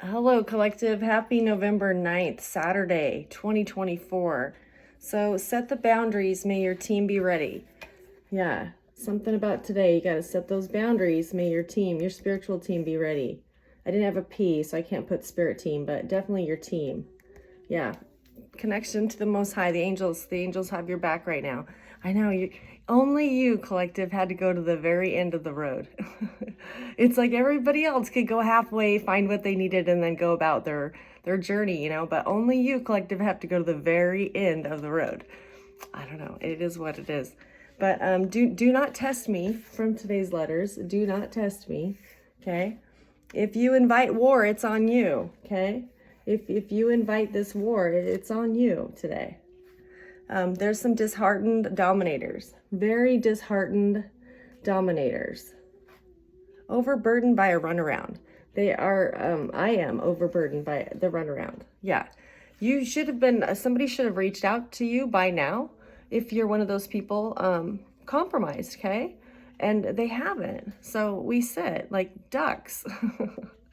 Hello, collective. Happy November 9th, Saturday, 2024. So set the boundaries. May your team be ready. Yeah, something about today. You got to set those boundaries. May your team, your spiritual team, be ready. I didn't have a P, so I can't put spirit team, but definitely your team. Yeah, connection to the Most High. The angels have your back right now. I know only you, collective, had to go to the very end of the road. It's like everybody else could go halfway, find what they needed, and then go about their journey, but only you, collective, have to go to the very end of the road. I don't know. It is what it is. But do not test me from today's letters. Do not test me. Okay. If you invite war, it's on you. Okay. If you invite this war, it's on you today. There's some disheartened dominators, very disheartened dominators, overburdened by a runaround. They are, I am overburdened by the runaround. Yeah. You should have been, somebody should have reached out to you by now if you're one of those people compromised, okay? And they haven't. So we sit like ducks.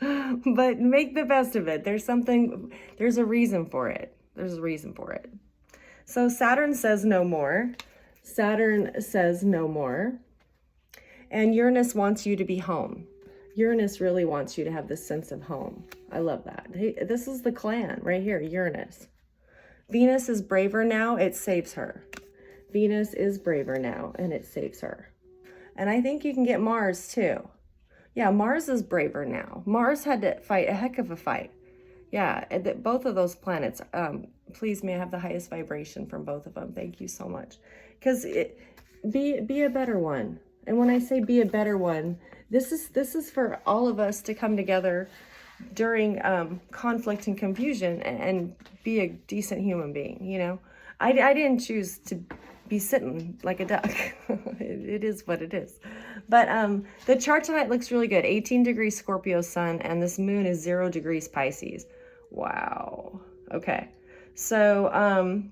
But make the best of it. There's a reason for it. There's a reason for it. So Saturn says no more. Saturn says no more. And Uranus wants you to be home. Uranus really wants you to have this sense of home. I love that. Hey, this is the clan right here, Uranus. Venus is braver now, it saves her. Venus is braver now, and it saves her. And I think you can get Mars too. Yeah, Mars is braver now. Mars had to fight a heck of a fight. Yeah, both of those planets, please may I have the highest vibration from both of them. Thank you so much. Because be a better one. And when I say be a better one, this is for all of us to come together during conflict and confusion and be a decent human being, I didn't choose to be sitting like a duck. It is what it is. But the chart tonight looks really good. 18 degrees Scorpio sun, and this moon is 0 degrees Pisces. Wow. Okay. So,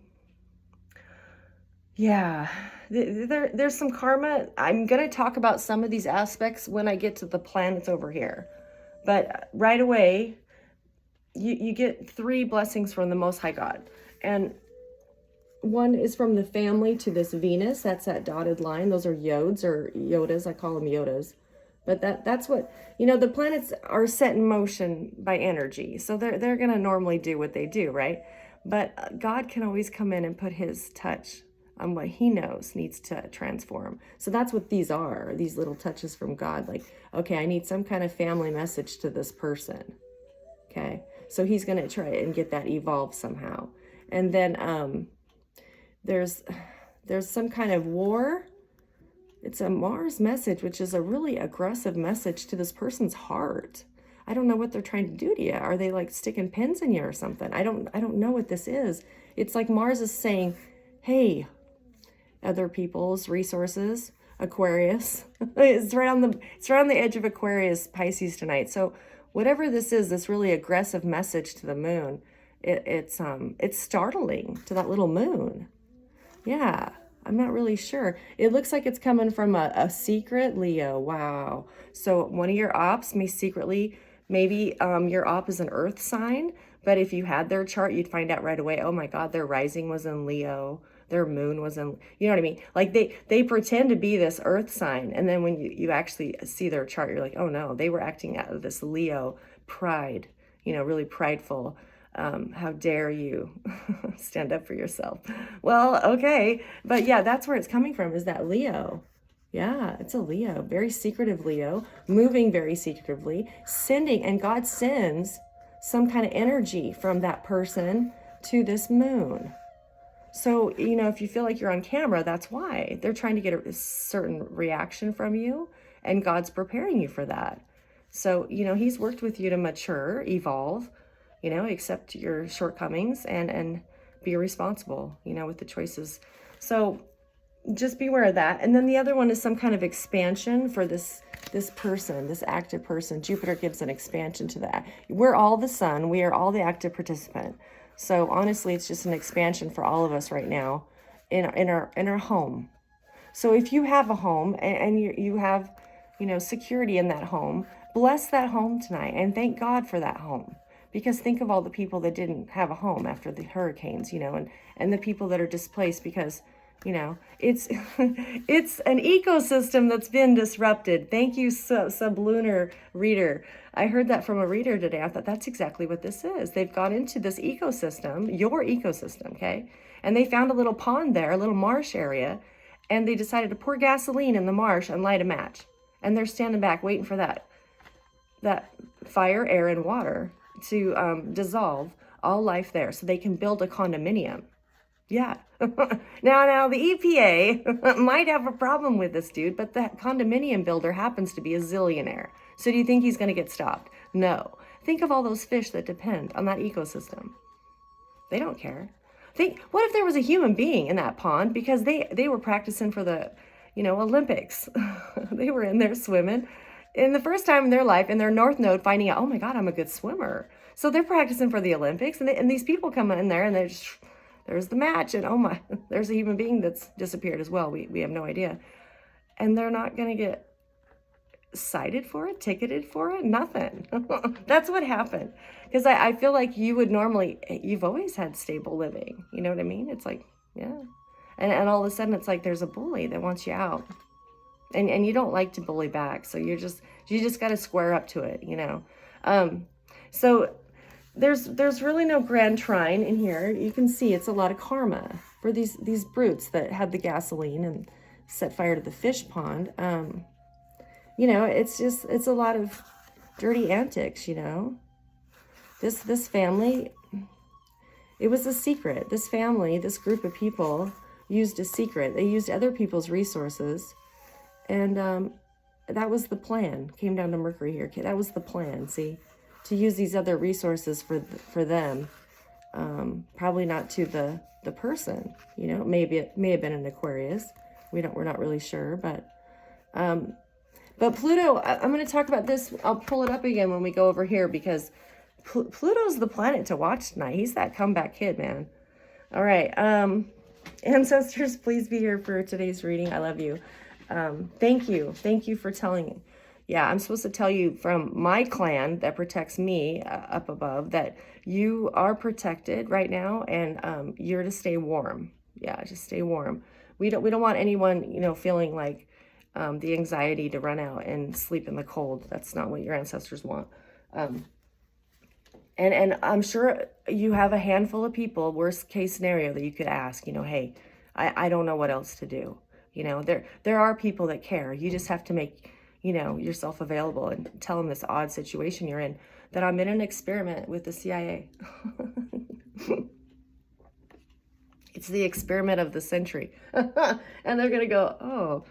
yeah, there's some karma. I'm going to talk about some of these aspects when I get to the planets over here. But right away, you get 3 blessings from the Most High God. And one is from the family to this Venus. That's that dotted line. Those are yods or yodas. I call them yodas. But that's what, the planets are set in motion by energy. So they're going to normally do what they do, right? But God can always come in and put his touch on what he knows needs to transform. So that's what these are, these little touches from God. Like, okay, I need some kind of family message to this person. Okay. So he's going to try and get that evolved somehow. And then, there's some kind of war. It's a Mars message, which is a really aggressive message to this person's heart. I don't know what they're trying to do to you. Are they like sticking pins in you or something? I don't know what this is. It's like Mars is saying, hey, other people's resources, Aquarius. It's right on the edge of Aquarius, Pisces tonight. So whatever this is, this really aggressive message to the moon, it's startling to that little moon. Yeah, I'm not really sure. It looks like it's coming from a secret Leo. Wow. So one of your ops may secretly, maybe your op is an earth sign, but if you had their chart, you'd find out right away, oh my God, their rising was in Leo, their moon was in, you know what I mean? Like they pretend to be this earth sign. And then when you actually see their chart, you're like, oh no, they were acting out of this Leo pride, really prideful. How dare you stand up for yourself? Well, okay. But yeah, that's where it's coming from, is that Leo. Yeah, it's a Leo, very secretive Leo, moving very secretively, sending, and God sends some kind of energy from that person to this moon. So, if you feel like you're on camera, that's why. They're trying to get a certain reaction from you, and God's preparing you for that. So, he's worked with you to mature, evolve, accept your shortcomings and be responsible, with the choices. So just beware of that. And then the other one is some kind of expansion for this person, this active person. Jupiter gives an expansion to that. We're all the sun. We are all the active participant. So honestly, it's just an expansion for all of us right now in our home. So if you have a home and you have, security in that home, bless that home tonight and thank God for that home. Because think of all the people that didn't have a home after the hurricanes, and the people that are displaced because, it's it's an ecosystem that's been disrupted. Thank you, Sublunar Reader. I heard that from a reader today. I thought that's exactly what this is. They've gone into this ecosystem, your ecosystem, okay? And they found a little pond there, a little marsh area, and they decided to pour gasoline in the marsh and light a match. And they're standing back waiting for that fire, air, and water to dissolve all life there so they can build a condominium. Yeah. Now the EPA might have a problem with this dude, but the condominium builder happens to be a zillionaire. So do you think he's going to get stopped? No. Think of all those fish that depend on that ecosystem. They don't care. What if there was a human being in that pond because they were practicing for the, Olympics. They were in there swimming. In the first time in their life, in their North Node, finding out, oh my God, I'm a good swimmer. So they're practicing for the Olympics, and these people come in there, and there's the match, and oh my, there's a human being that's disappeared as well. We have no idea. And they're not going to get cited for it, ticketed for it, nothing. That's what happened. Because I feel like you've always had stable living. You know what I mean? It's like, yeah. And all of a sudden, it's like there's a bully that wants you out. And you don't like to bully back, so you just got to square up to it, So there's really no grand trine in here. You can see it's a lot of karma for these brutes that had the gasoline and set fire to the fish pond. It's a lot of dirty antics. This family, it was a secret. This family, this group of people used a secret. They used other people's resources. And that was the plan. Came down to Mercury here. That was the plan, see? To use these other resources for them. Probably not to the person, Maybe it may have been an Aquarius. We're not really sure, but Pluto, I'm going to talk about this. I'll pull it up again when we go over here because Pluto's the planet to watch tonight. He's that comeback kid, man. All right. Ancestors, please be here for today's reading. I love you. Thank you. Thank you for telling me. Yeah, I'm supposed to tell you from my clan that protects me up above that you are protected right now and you're to stay warm. Yeah, just stay warm. We don't want anyone, feeling like the anxiety to run out and sleep in the cold. That's not what your ancestors want. And I'm sure you have a handful of people, worst case scenario, that you could ask, hey, I don't know what else to do. There are people that care. You just have to make, yourself available and tell them this odd situation you're in, that I'm in an experiment with the CIA. It's the experiment of the century. And they're going to go, oh,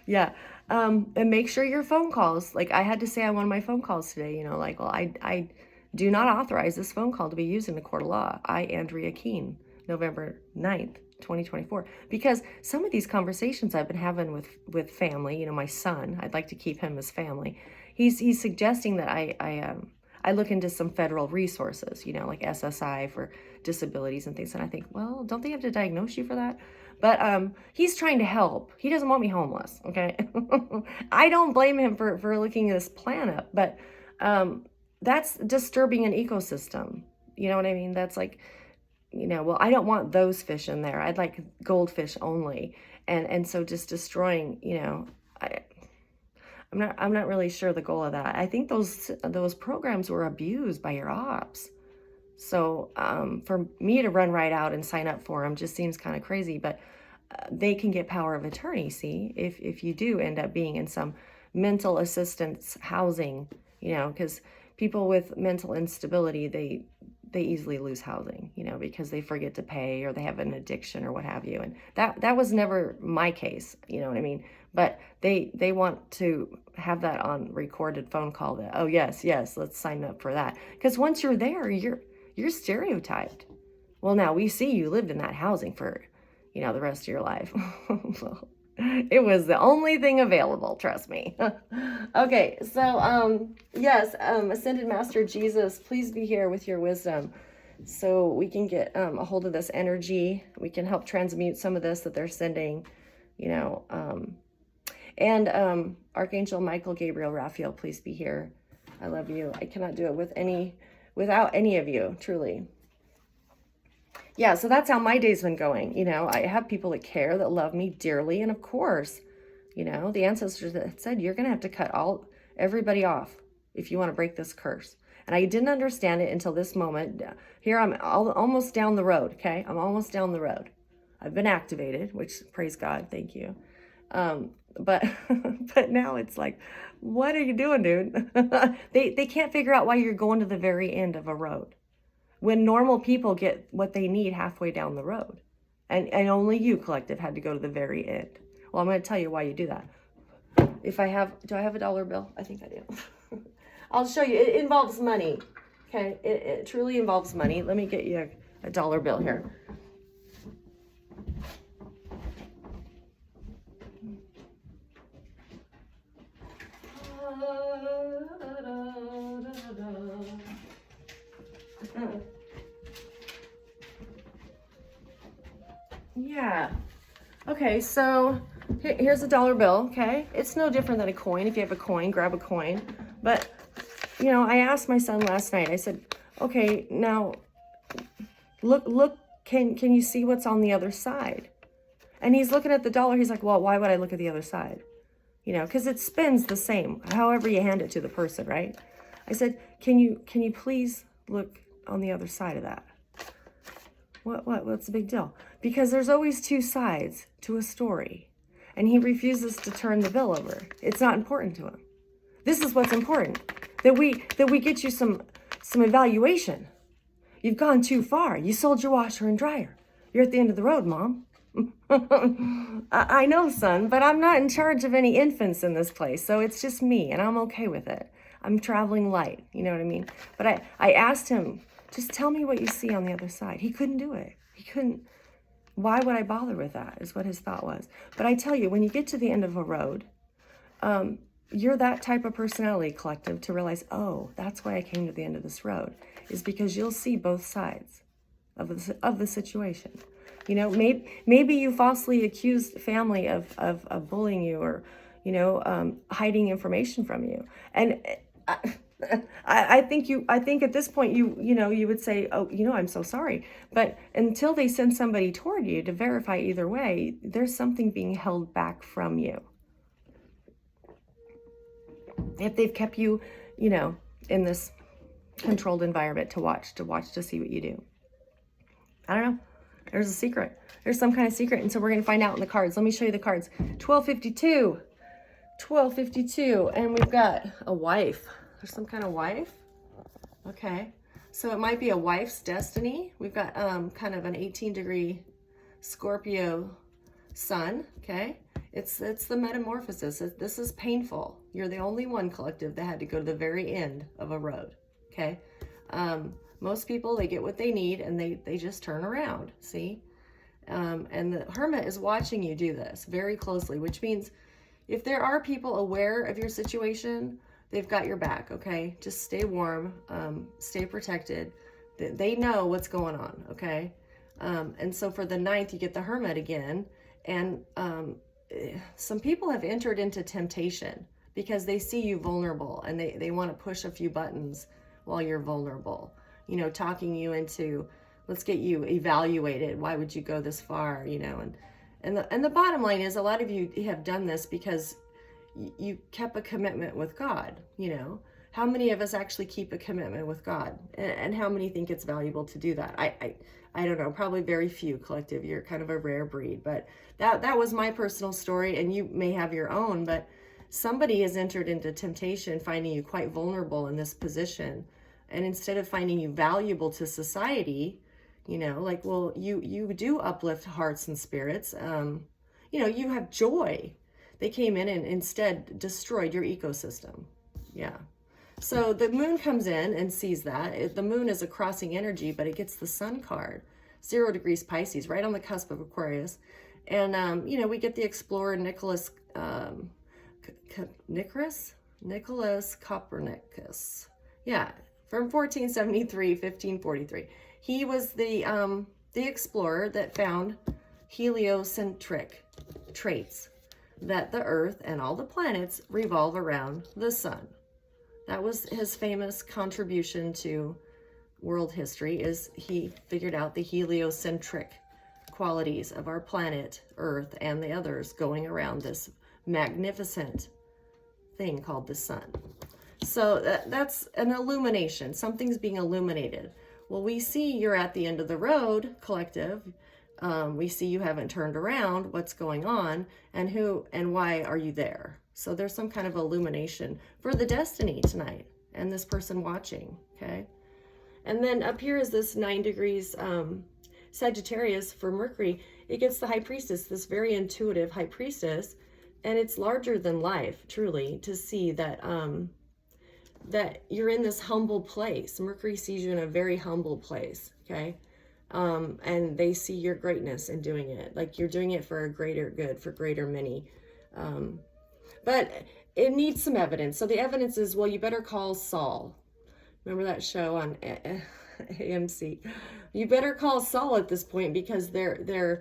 yeah. And make sure your phone calls, like I had to say on one of my phone calls today, I do not authorize this phone call to be used in the court of law. I, Andrea Keene, November 9th, 2024. Because some of these conversations I've been having with family, my son, I'd like to keep him as family. He's suggesting that I look into some federal resources, like SSI for disabilities and things. And I think, well, don't they have to diagnose you for that? But he's trying to help. He doesn't want me homeless, okay? I don't blame him for looking this plan up, but that's disturbing an ecosystem. You know what I mean? That's like, well, I don't want those fish in there. I'd like goldfish only. And so just destroying, I'm not really sure the goal of that. I think those programs were abused by your ops. So for me to run right out and sign up for them just seems kind of crazy, but they can get power of attorney, see, if you do end up being in some mental assistance housing, because people with mental instability, they easily lose housing, because they forget to pay or they have an addiction or what have you. And that was never my case, you know what I mean? But they want to have that on recorded phone call that, oh, yes, let's sign up for that. Because once you're there, you're stereotyped. Well, now we see you lived in that housing for, the rest of your life. It was the only thing available, trust me. Okay, so yes, Ascended Master Jesus, please be here with your wisdom so we can get a hold of this energy. We can help transmute some of this that they're sending, and Archangel Michael, Gabriel, Raphael, please be here. I love you. I cannot do it with any without any of you, truly. Yeah, so that's how my day's been going. You know, I have people that care, that love me dearly. And of course, you know, the ancestors that said, you're going to have to cut everybody off if you want to break this curse. And I didn't understand it until this moment. Here I'm almost down the road, okay? I'm almost down the road. I've been activated, which, praise God, thank you. But but now it's like, what are you doing, dude? They can't figure out why you're going to the very end of a road when normal people get what they need halfway down the road. And only you, collective, had to go to the very end. Well, I'm going to tell you why you do that. Do I have a dollar bill? I think I do. I'll show you. It involves money. Okay, it truly involves money. Let me get you a dollar bill here. Yeah. Okay, so here's a dollar bill, okay? It's no different than a coin. If you have a coin, grab a coin. But, you know, I asked my son last night, I said, okay, now, look, can you see what's on the other side? And he's looking at the dollar, he's like, well, why would I look at the other side? You know, because it spins the same, however you hand it to the person, right? I said, can you please look on the other side of that? What's the big deal? Because there's always two sides to a story, and he refuses to turn the bill over. It's not important to him. This is what's important, that we get you some evaluation. You've gone too far. You sold your washer and dryer. You're at the end of the road, Mom. I know, son, but I'm not in charge of any infants in this place, so it's just me, and I'm okay with it. I'm traveling light, you know what I mean? But I asked him, just tell me what you see on the other side. He couldn't do it. He couldn't. Why would I bother with that, is what his thought was. But I tell you, when you get to the end of a road, you're that type of personality, collective, to realize, oh, that's why I came to the end of this road, is because you'll see both sides of the situation. You know, maybe you falsely accused family of bullying you, or, you know, hiding information from you. And I think at this point you would say, oh, you know, I'm so sorry. But until they send somebody toward you to verify either way, there's something being held back from you. If they've kept you, you know, in this controlled environment to watch to see what you do. I don't know. There's a secret. There's some kind of secret. And so we're going to find out in the cards. Let me show you the cards. 1252. 1252. And we've got a wife. There's some kind of wife. Okay. So it might be a wife's destiny. We've got kind of an 18-degree Scorpio sun. Okay. It's the metamorphosis. This is painful. You're the only one, collective, that had to go to the very end of a road. Okay. Most people, they get what they need and they just turn around, see? And the Hermit is watching you do this very closely, which means if there are people aware of your situation, they've got your back, okay? Just stay warm, stay protected. They know what's going on, okay? And so for the 9th, you get the Hermit again. And some people have entered into temptation because they see you vulnerable and they want to push a few buttons while you're vulnerable. You know, talking you into, let's get you evaluated. Why would you go this far? You know, and the bottom line is, a lot of you have done this because you kept a commitment with God. You know, how many of us actually keep a commitment with God, and how many think it's valuable to do that? I don't know, probably very few, collective. You're kind of a rare breed, but that was my personal story, and you may have your own. But somebody has entered into temptation, finding you quite vulnerable in this position. And instead of finding you valuable to society, you know, like, well, you do uplift hearts and spirits. You know, you have joy. They came in and instead destroyed your ecosystem. Yeah. So the moon comes in and sees that. The moon is a crossing energy, but it gets the sun card. 0 degrees Pisces, right on the cusp of Aquarius. And, you know, we get the explorer Nicholas Copernicus. Yeah. From 1473, 1543. He was the explorer that found heliocentric traits, that the Earth and all the planets revolve around the sun. That was his famous contribution to world history is he figured out the heliocentric qualities of our planet Earth and the others going around this magnificent thing called the sun. So that's an illumination. Something's being illuminated. Well, we see you're at the end of the road, collective. We see you haven't turned around. What's going on, and who and why are you there? So there's some kind of illumination for the destiny tonight and this person watching, okay? And then up here is this 9 degrees Sagittarius for Mercury. It gets the High Priestess, this very intuitive High Priestess, and it's larger than life, truly, to see that that you're in this humble place. Mercury sees you in a very humble place, okay? And they see your greatness in doing it. Like you're doing it for a greater good, for greater many. But it needs some evidence. So the evidence is, well, you better call Saul. Remember that show on AMC? You better call Saul at this point because they're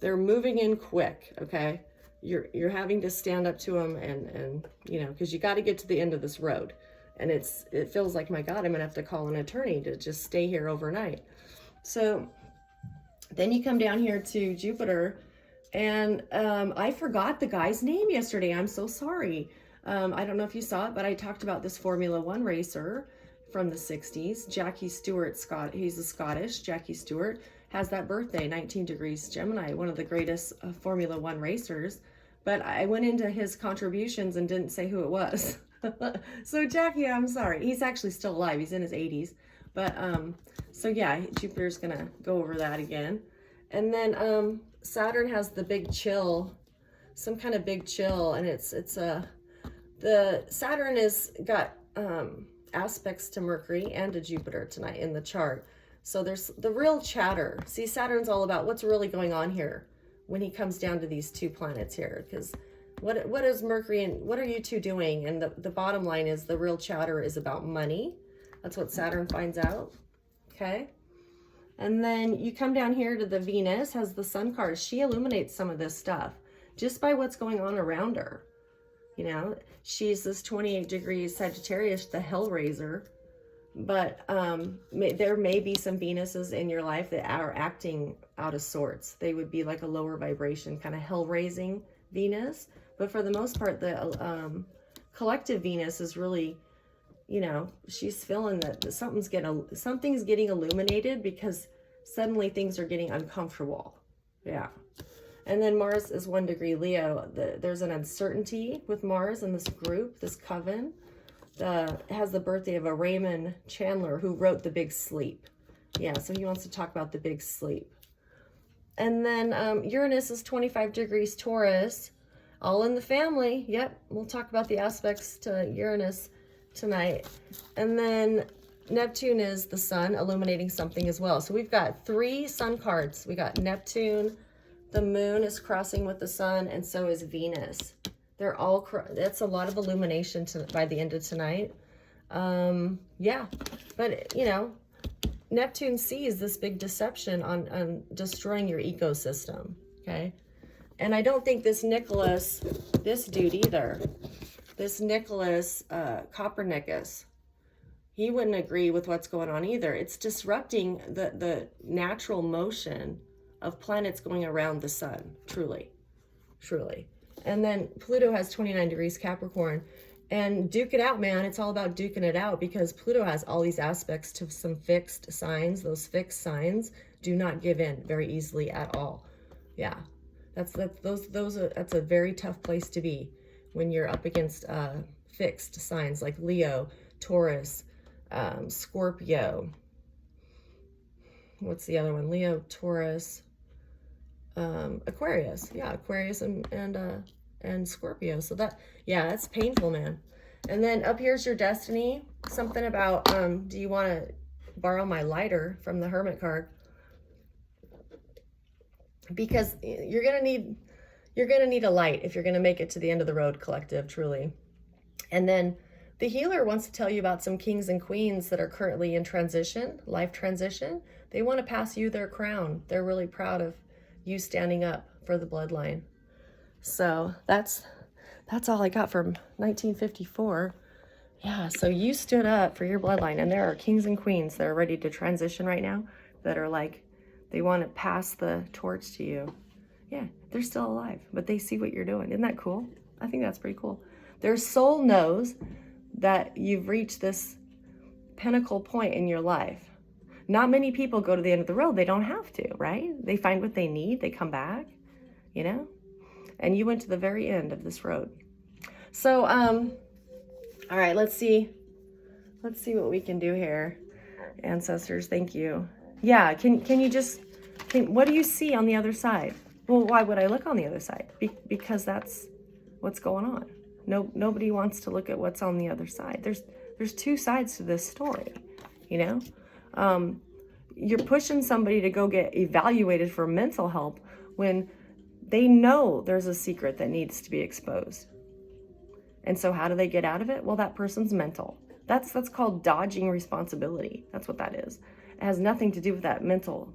moving in quick, okay? You're having to stand up to them and you know, because you got to get to the end of this road. And it feels like, my God, I'm gonna have to call an attorney to just stay here overnight. So then you come down here to Jupiter, and I forgot the guy's name yesterday. I'm so sorry. I don't know if you saw it, but I talked about this Formula One racer from the 60s, Jackie Stewart. He's a Scottish. Jackie Stewart has that birthday, 19 degrees Gemini, one of the greatest Formula One racers. But I went into his contributions and didn't say who it was. So Jackie, I'm sorry. He's actually still alive. He's in his 80s. But so yeah, Jupiter's gonna go over that again. And then Saturn has the big chill, some kind of big chill, and it's the Saturn is got aspects to Mercury and to Jupiter tonight in the chart. So there's the real chatter. See, Saturn's all about what's really going on here when he comes down to these two planets here, because what is Mercury and what are you two doing? And the bottom line is the real chatter is about money. That's what Saturn finds out, okay? And then you come down here to the Venus, has the Sun card. She illuminates some of this stuff just by what's going on around her. You know, she's this 28 degrees Sagittarius, the Hellraiser. But there may be some Venuses in your life that are acting out of sorts. They would be like a lower vibration, kind of hell-raising Venus. But for the most part, the collective Venus is really, you know, she's feeling that something's getting illuminated because suddenly things are getting uncomfortable. Yeah. And then Mars is 1 degree Leo. There's an uncertainty with Mars in this group, this coven. It has the birthday of a Raymond Chandler who wrote The Big Sleep. Yeah, so he wants to talk about the big sleep. And then Uranus is 25 degrees Taurus, all in the family. Yep, we'll talk about the aspects to Uranus tonight. And then Neptune is the sun, illuminating something as well. So we've got 3 sun cards. We got Neptune, the moon is crossing with the sun, and so is Venus. They're all, that's a lot of illumination by the end of tonight. Yeah, but you know, Neptune sees this big deception on destroying your ecosystem, okay? And I don't think this Nicholas, this dude either, this Nicholas Copernicus, he wouldn't agree with what's going on either. It's disrupting the natural motion of planets going around the sun, truly, truly. And then Pluto has 29 degrees Capricorn. And duke it out, man. It's all about duking it out because Pluto has all these aspects to some fixed signs. Those fixed signs do not give in very easily at all. Yeah, that's a very tough place to be when you're up against fixed signs like Leo, Taurus, Scorpio. What's the other one? Leo, Taurus, Aquarius. Yeah, Aquarius and Scorpio. So that, yeah, that's painful, man. And then up here's your destiny. Something about, do you want to borrow my lighter from the Hermit card? Because you're gonna need a light if you're gonna make it to the end of the road, collective, truly. And then the healer wants to tell you about some kings and queens that are currently in transition, life transition. They want to pass you their crown. They're really proud of you standing up for the bloodline. So that's all I got from 1954. Yeah, so you stood up for your bloodline, and there are kings and queens that are ready to transition right now that are like, they want to pass the torch to you. Yeah, they're still alive, but they see what you're doing. Isn't that cool? I think that's pretty cool. Their soul knows that you've reached this pinnacle point in your life. Not many people go to the end of the road. They don't have to, right? They find what they need, they come back, you know? And you went to the very end of this road. So, all right, let's see what we can do here. Ancestors, thank you. Yeah, can you just, what do you see on the other side? Well, why would I look on the other side? Because that's what's going on. Nobody wants to look at what's on the other side. There's two sides to this story, you know? You're pushing somebody to go get evaluated for mental help when they know there's a secret that needs to be exposed. And so how do they get out of it? Well, that person's mental. That's called dodging responsibility. That's what that is. It has nothing to do with that mental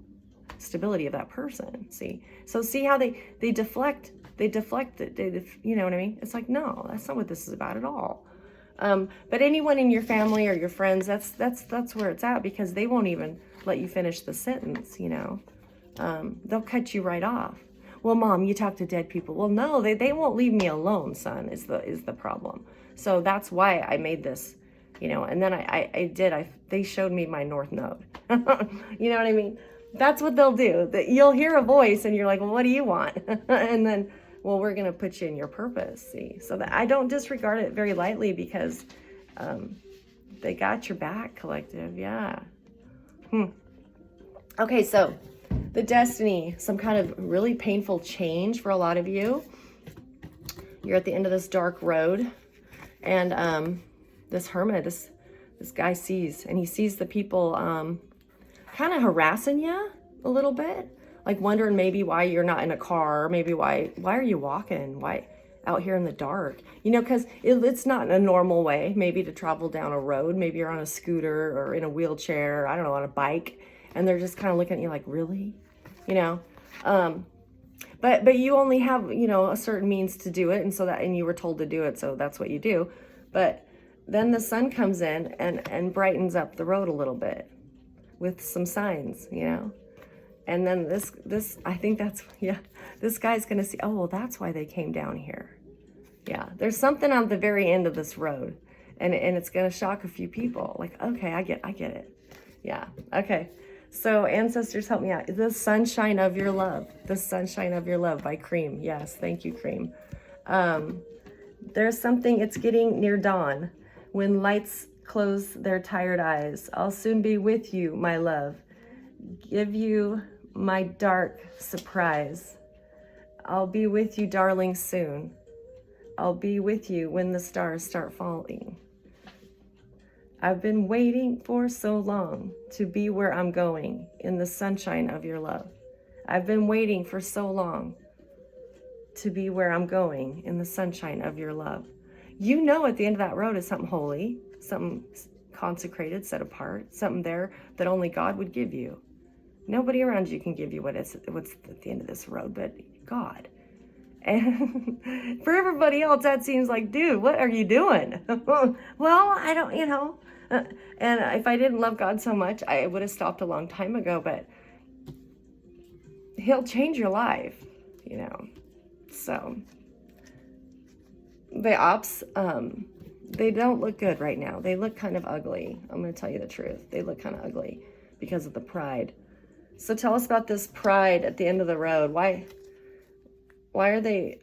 stability of that person. See? So see how they deflect it. You know what I mean? It's like, no, that's not what this is about at all. But anyone in your family or your friends, that's where it's at, because they won't even let you finish the sentence, you know. They'll cut you right off. Well, Mom, you talk to dead people. Well, no, they won't leave me alone, son, is the problem. So that's why I made this, you know, and then they showed me my North Node. You know what I mean? That's what they'll do. That you'll hear a voice and you're like, well, what do you want? And then, well, we're going to put you in your purpose. See, so that I don't disregard it very lightly, because they got your back, collective. Yeah. Okay, so the destiny, some kind of really painful change for a lot of you. You're at the end of this dark road, and this hermit, this guy sees the people kind of harassing you a little bit, like wondering maybe why you're not in a car, maybe why are you walking, why out here in the dark, you know, because it's not a normal way maybe to travel down a road. Maybe you're on a scooter or in a wheelchair, I don't know, on a bike, and they're just kind of looking at you like, really, you know. But you only have, you know, a certain means to do it, and you were told to do it, so that's what you do. But then the sun comes in and brightens up the road a little bit with some signs, you know. And then this I think that's, yeah, this guy's gonna see, oh, well, that's why they came down here. Yeah, there's something on the very end of this road, and it's gonna shock a few people. Like, okay, I get it. Yeah, okay. So ancestors, help me out. The Sunshine of Your Love. The Sunshine of Your Love by Cream. Yes, thank you, Cream. There's something, it's getting near dawn. When lights close their tired eyes, I'll soon be with you, my love. Give you my dark surprise. I'll be with you, darling, soon. I'll be with you when the stars start falling. I've been waiting for so long to be where I'm going in the sunshine of your love. I've been waiting for so long to be where I'm going in the sunshine of your love. You know, at the end of that road is something holy, something consecrated, set apart, something there that only God would give you. Nobody around you can give you what's at the end of this road but God. And for everybody else, that seems like, dude, what are you doing? Well, I don't, you know. And if I didn't love God so much, I would have stopped a long time ago. But He'll change your life, you know. So the ops, they don't look good right now. They look kind of ugly. I'm going to tell you the truth. They look kind of ugly because of the pride. So tell us about this pride at the end of the road. Why are they,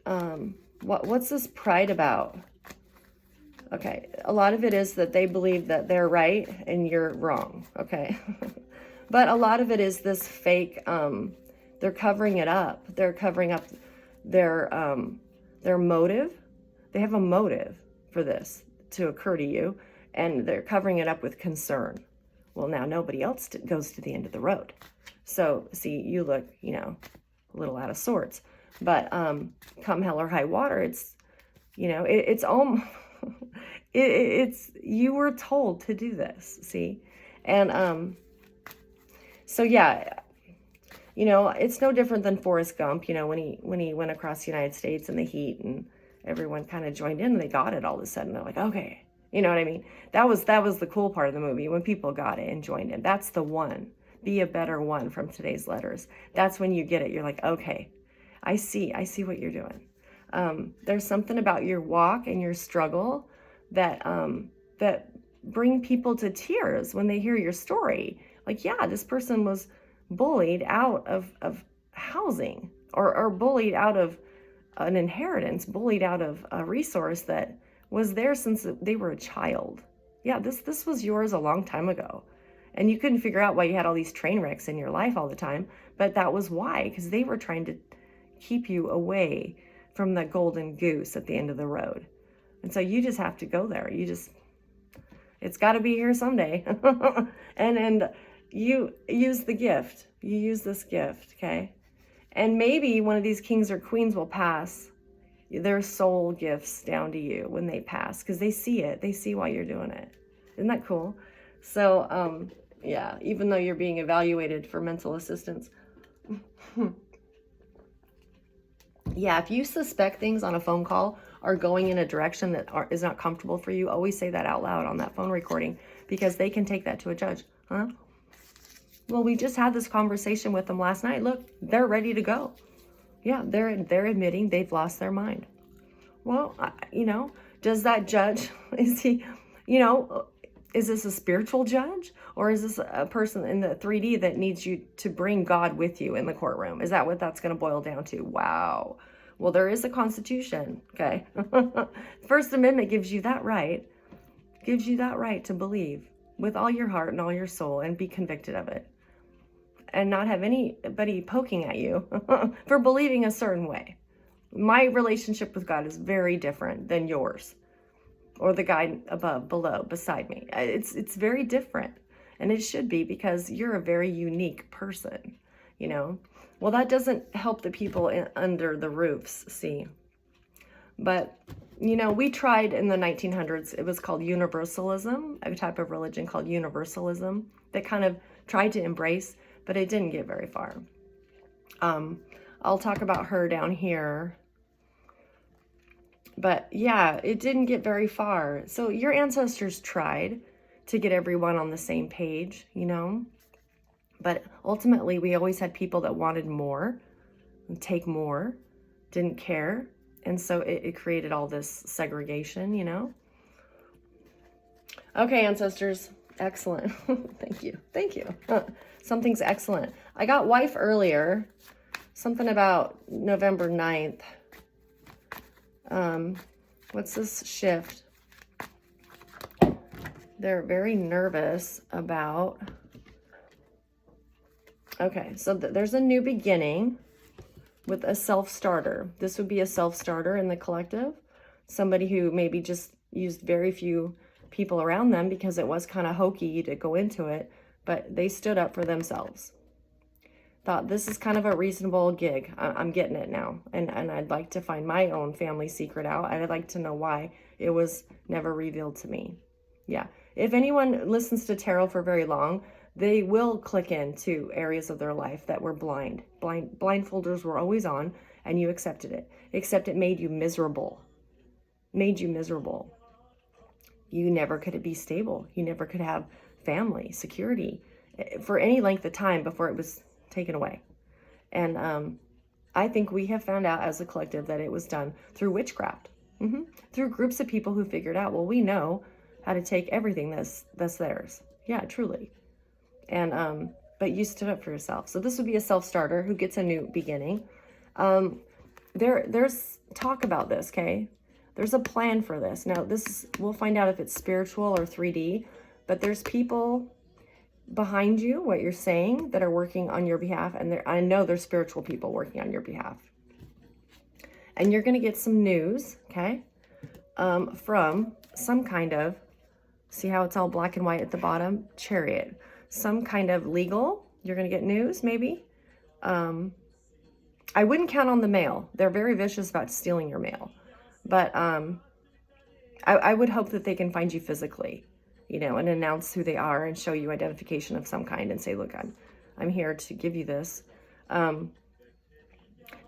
what's this pride about? Okay, a lot of it is that they believe that they're right and you're wrong, okay? But a lot of it is this fake, they're covering it up. They're covering up their motive. They have a motive for this to occur to you, and they're covering it up with concern. Well, now nobody else goes to the end of the road. So, see, you look, you know, a little out of sorts. But come hell or high water, it's, you know, it's almost, it's, you were told to do this, see? And so, yeah, you know, it's no different than Forrest Gump, you know, when he went across the United States in the heat and everyone kind of joined in and they got it all of a sudden. They're like, okay, You know what I mean? That was the cool part of the movie, when people got it and joined it. That's the one. Be a better one from today's letters. That's when you get it. You're like, okay, I see what you're doing. There's something about your walk and your struggle that that bring people to tears when they hear your story. Like, yeah, this person was bullied out of housing, or bullied out of an inheritance, bullied out of a resource that was there since they were a child. Yeah, this was yours a long time ago. And you couldn't figure out why you had all these train wrecks in your life all the time, but that was why, because they were trying to keep you away from the golden goose at the end of the road. And so you just have to go there. It's got to be here someday. and you use the gift. You use this gift, okay? And maybe one of these kings or queens will pass their soul gifts down to you when they pass, because they see it. They see why you're doing it. Isn't that cool? So, yeah, even though you're being evaluated for mental assistance. Yeah, if you suspect things on a phone call are going in a direction that is not comfortable for you, always say that out loud on that phone recording, because they can take that to a judge. Huh? Well, we just had this conversation with them last night. Look, they're ready to go. Yeah, they're admitting they've lost their mind. Well, does that judge, is he, is this a spiritual judge, or is this a person in the 3D that needs you to bring God with you in the courtroom? Is that what that's going to boil down to? Wow. Well, there is a Constitution, okay? First Amendment gives you that right. Gives you that right to believe with all your heart and all your soul and be convicted of it. And not have anybody poking at you for believing a certain way. My relationship with God is very different than yours, or the guy above, below, beside me. It's very different, and it should be, because you're a very unique person, Well, that doesn't help the people under the roofs, see. But, we tried in the 1900s. It was called Universalism, a type of religion called Universalism that kind of tried to embrace, but it didn't get very far. I'll talk about her down here. But yeah, it didn't get very far. So your ancestors tried to get everyone on the same page, But ultimately, we always had people that wanted more, and take more, didn't care. And so it created all this segregation, Okay, ancestors. Excellent. Thank you. Thank you. Something's excellent. I got wife earlier. Something about November 9th. What's this shift? They're very nervous about. Okay, so there's a new beginning with a self-starter. This would be a self-starter in the collective. Somebody who maybe just used very few people around them because it was kind of hokey to go into it, but they stood up for themselves. Thought, this is kind of a reasonable gig. I'm getting it now. And I'd like to find my own family secret out. I'd like to know why it was never revealed to me. Yeah. If anyone listens to tarot for very long, they will click into areas of their life that were blind. Blindfolders were always on, and you accepted it. Except it made you miserable. Made you miserable. You never could be stable. You never could have family, security, for any length of time before it was taken away. And I think we have found out as a collective that it was done through witchcraft, through groups of people who figured out, well, we know how to take everything that's theirs. Yeah, truly. And but you stood up for yourself. So this would be a self-starter who gets a new beginning. There's talk about this, okay? There's a plan for this. Now, we'll find out if it's spiritual or 3D, but there's people behind you, what you're saying, that are working on your behalf. And I know there's spiritual people working on your behalf. And you're going to get some news, okay, from some kind of, see how it's all black and white at the bottom? Chariot. Some kind of legal, you're going to get news, maybe. I wouldn't count on the mail. They're very vicious about stealing your mail. But I would hope that they can find you physically, and announce who they are and show you identification of some kind and say, look, I'm here to give you this.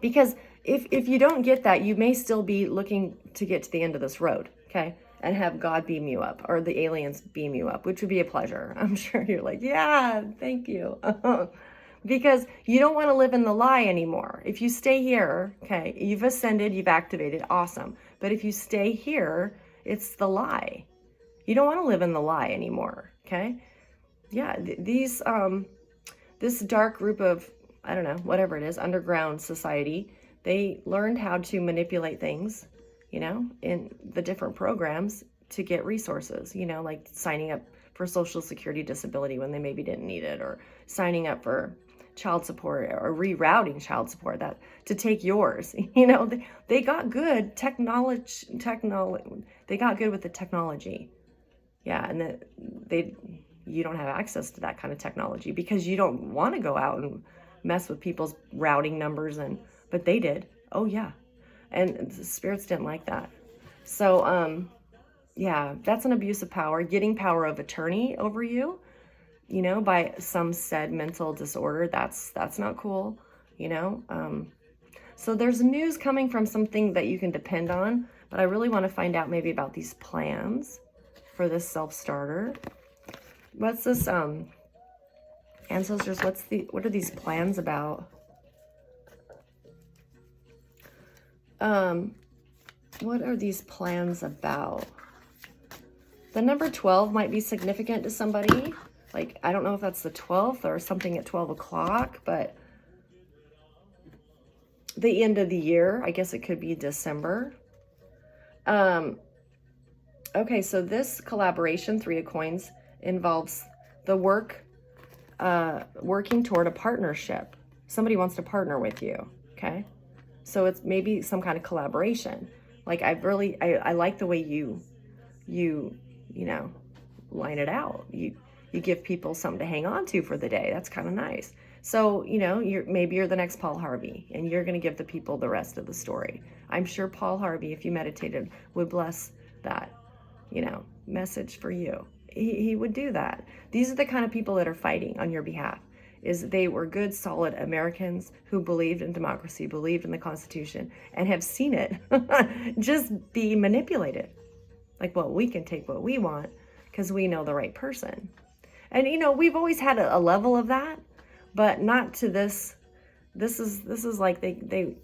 Because if you don't get that, you may still be looking to get to the end of this road, okay? and have God beam you up, or the aliens beam you up, which would be a pleasure. I'm sure you're like, yeah, thank you. Because you don't want to live in the lie anymore. If you stay here, okay, you've ascended, you've activated, awesome. But if you stay here, it's the lie. You don't want to live in the lie anymore, okay? Yeah, this dark group of, I don't know, whatever it is, underground society, they learned how to manipulate things, you know, in the different programs to get resources, you know, like signing up for Social Security disability when they maybe didn't need it, or signing up for child support, or rerouting child support that to take yours. You know, they got good they got good with the technology. Yeah, and you don't have access to that kind of technology because you don't want to go out and mess with people's routing numbers, but they did. Oh yeah. And the spirits didn't like that. So yeah, that's an abuse of power, getting power of attorney over you, you know, by some said mental disorder. That's not cool, you know. So there's news coming from something that you can depend on, but I really want to find out maybe about these plans for this self-starter. What's this, ancestors, what are these plans about? What are these plans about? The number 12 might be significant to somebody. Like, I don't know if that's the 12th or something at 12 o'clock, but the end of the year, I guess it could be December. Okay, so this collaboration, Three of Coins, involves the working toward a partnership. Somebody wants to partner with you, okay? So it's maybe some kind of collaboration. Like, I like the way you know, line it out. You give people something to hang on to for the day. That's kind of nice. So, you know, maybe you're the next Paul Harvey, and you're going to give the people the rest of the story. I'm sure Paul Harvey, if you meditated, would bless that, you know, message for you. He would do that. These are the kind of people that are fighting on your behalf. They were good, solid Americans who believed in democracy, believed in the Constitution, and have seen it just be manipulated. Like, well, we can take what we want because we know the right person. And, you know, we've always had a level of that, but not to this. This is like they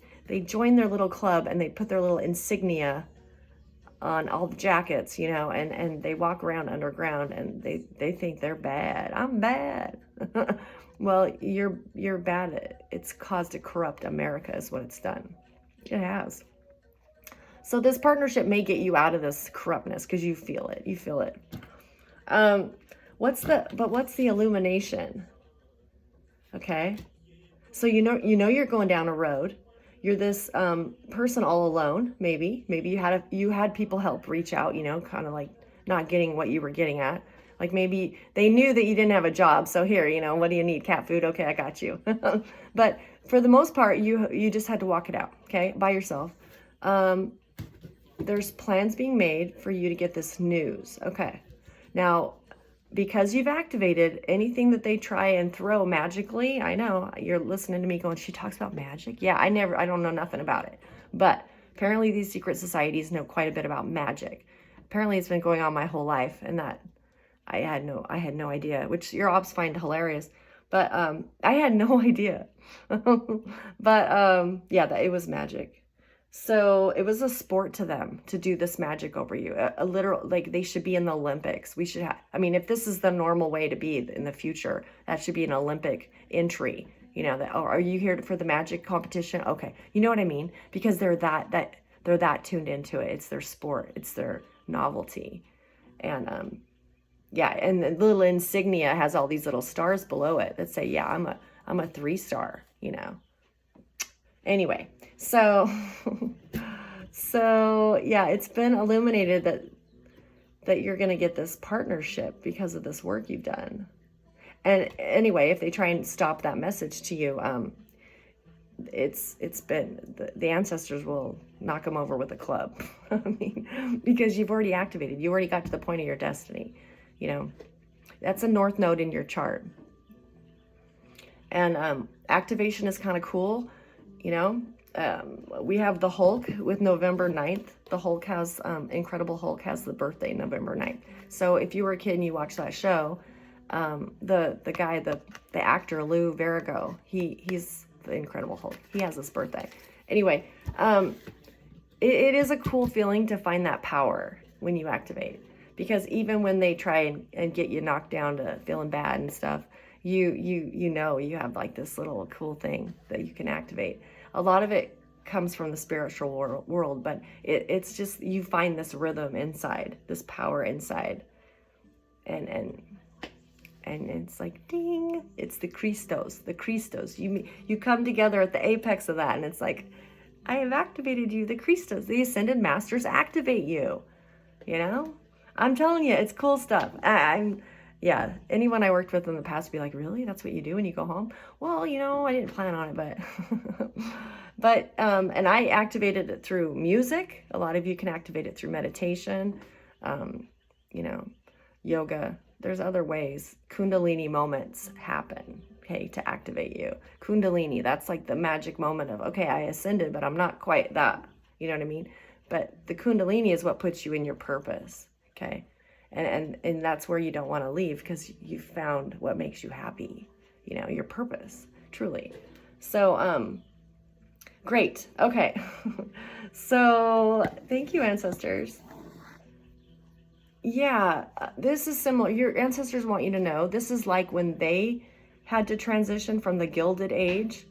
join their little club and they put their little insignia on all the jackets, you know, and they walk around underground and they think they're bad. I'm bad. Well, you're bad. It's caused to corrupt America is what it's done. It has. So this partnership may get you out of this corruptness because you feel it. You feel it. What's the illumination? Okay. So you know you're going down a road. You're this person all alone, maybe you had people help reach out, you know, kind of like not getting what you were getting at. Like, maybe they knew that you didn't have a job, so here, you know, what do you need? Cat food? Okay, I got you. But for the most part, you just had to walk it out, okay, by yourself. There's plans being made for you to get this news. Okay. Now, because you've activated anything that they try and throw magically, I know you're listening to me going, she talks about magic. Yeah, I don't know nothing about it. But apparently these secret societies know quite a bit about magic. Apparently it's been going on my whole life, and that I had no idea, which your ops find hilarious. But I had no idea. But yeah, that it was magic. So it was a sport to them to do this magic over you. A literal, like, they should be in the Olympics. We should have, I mean, if this is the normal way to be in the future, that should be an Olympic entry. You know, that, oh, are you here for the magic competition? Okay. You know what I mean? Because they're that tuned into it. It's their sport. It's their novelty. And yeah, and the little insignia has all these little stars below it that say, yeah, I'm a 3-star, you know. Anyway, so yeah, it's been illuminated that you're going to get this partnership because of this work you've done. And anyway, if they try and stop that message to you, it's been, the ancestors will knock them over with a club. I mean, because you've already activated, you already got to the point of your destiny, you know. That's a north node in your chart. And activation is kind of cool. You know, We have the Hulk with November 9th. The Hulk has, Incredible Hulk has the birthday November 9th. So if you were a kid and you watched that show, the guy, the actor Lou Ferrigno, he's the Incredible Hulk. He has his birthday. Anyway, it is a cool feeling to find that power when you activate, because even when they try and get you knocked down to feeling bad and stuff, you know you have like this little cool thing that you can activate. A lot of it comes from the spiritual world, but it's just, you find this rhythm inside, this power inside, and it's like ding, it's the Christos. You come together at the apex of that, and it's like, I have activated you, the Christos. The Ascended Masters activate you. You know, I'm telling you, it's cool stuff. Yeah, anyone I worked with in the past would be like, really? That's what you do when you go home? Well, you know, I didn't plan on it, but, and I activated it through music. A lot of you can activate it through meditation, you know, yoga. There's other ways. Kundalini moments happen, okay, to activate you. Kundalini, that's like the magic moment of, okay, I ascended, but I'm not quite that, you know what I mean? But the Kundalini is what puts you in your purpose, okay? And that's where you don't want to leave, because you found what makes you happy, you know, your purpose, truly. So, great. Okay. So thank you, ancestors. Yeah, this is similar. Your ancestors want you to know this is like when they had to transition from the Gilded Age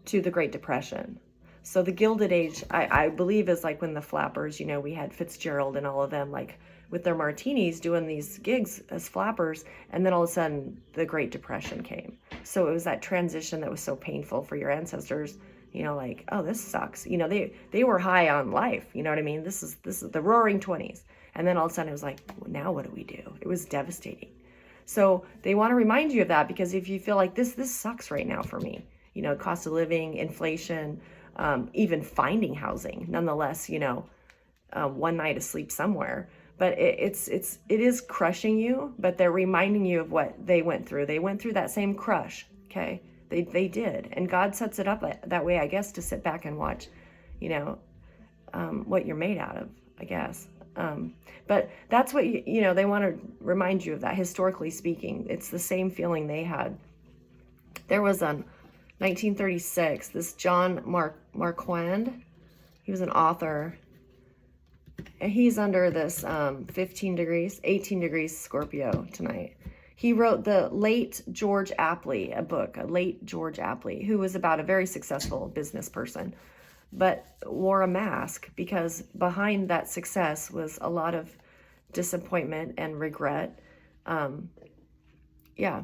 to the Great Depression. So the Gilded Age, I believe, is like when the flappers, you know, we had Fitzgerald and all of them, like with their martinis doing these gigs as flappers, and then all of a sudden the Great Depression came. So it was that transition that was so painful for your ancestors, you know, like, oh, this sucks. You know, they were high on life, you know what I mean? This is the roaring 20s. And then all of a sudden it was like, well, now what do we do? It was devastating. So they want to remind you of that, because if you feel like this sucks right now for me, you know, cost of living, inflation, even finding housing, nonetheless, you know, one night of sleep somewhere, but it is crushing you, but they're reminding you of what they went through. They went through that same crush. Okay. They did. And God sets it up that way, I guess, to sit back and watch, you know, what you're made out of, I guess. But that's what, you know, they want to remind you of that. Historically speaking, it's the same feeling they had. There was 1936, this John Marquand, he was an author, and he's under this 18 degrees Scorpio tonight. He wrote the late George Apley, a book, who was about a very successful business person, but wore a mask because behind that success was a lot of disappointment and regret. Yeah,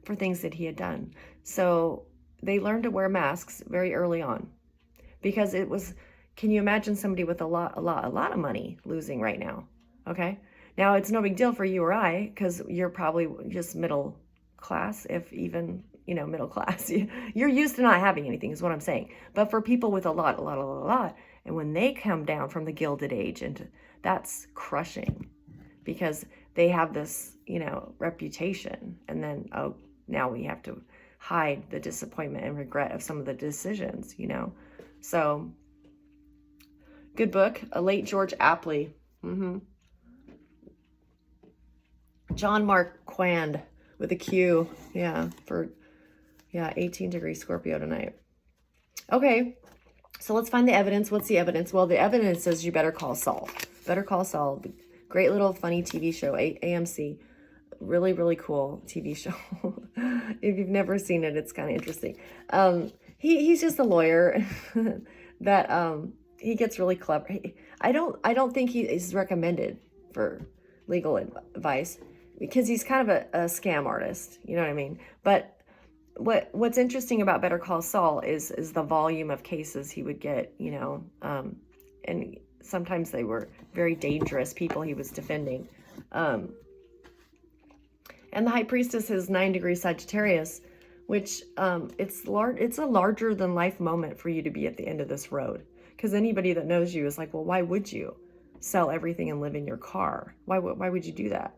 for things that he had done. So they learned to wear masks very early on, because it was, can you imagine somebody with a lot of money losing right now? Okay. Now it's no big deal for you or I, because you're probably just middle class, if even, you know, middle class. You're used to not having anything is what I'm saying. But for people with a lot, and when they come down from the Gilded Age, into that's crushing, because they have this, you know, reputation, and then, oh, now we have to hide the disappointment and regret of some of the decisions, you know. So good book, a late George Apley. John Marquand with a Q. Yeah, 18 degrees Scorpio tonight. Okay, so let's find the evidence. What's the evidence? Well, the evidence says you better call Saul. Better Call Saul. Great little funny TV show, AMC. Really, really cool TV show. If you've never seen it, it's kind of interesting. He's just a lawyer that he gets really clever. I don't think he is recommended for legal advice, because he's kind of a scam artist, you know what I mean? But what's interesting about Better Call Saul is the volume of cases he would get, you know, and sometimes they were very dangerous people he was defending. And the High Priestess is 9 degrees Sagittarius, which it's a larger than life moment for you to be at the end of this road. Because anybody that knows you is like, well, why would you sell everything and live in your car? Why would you do that?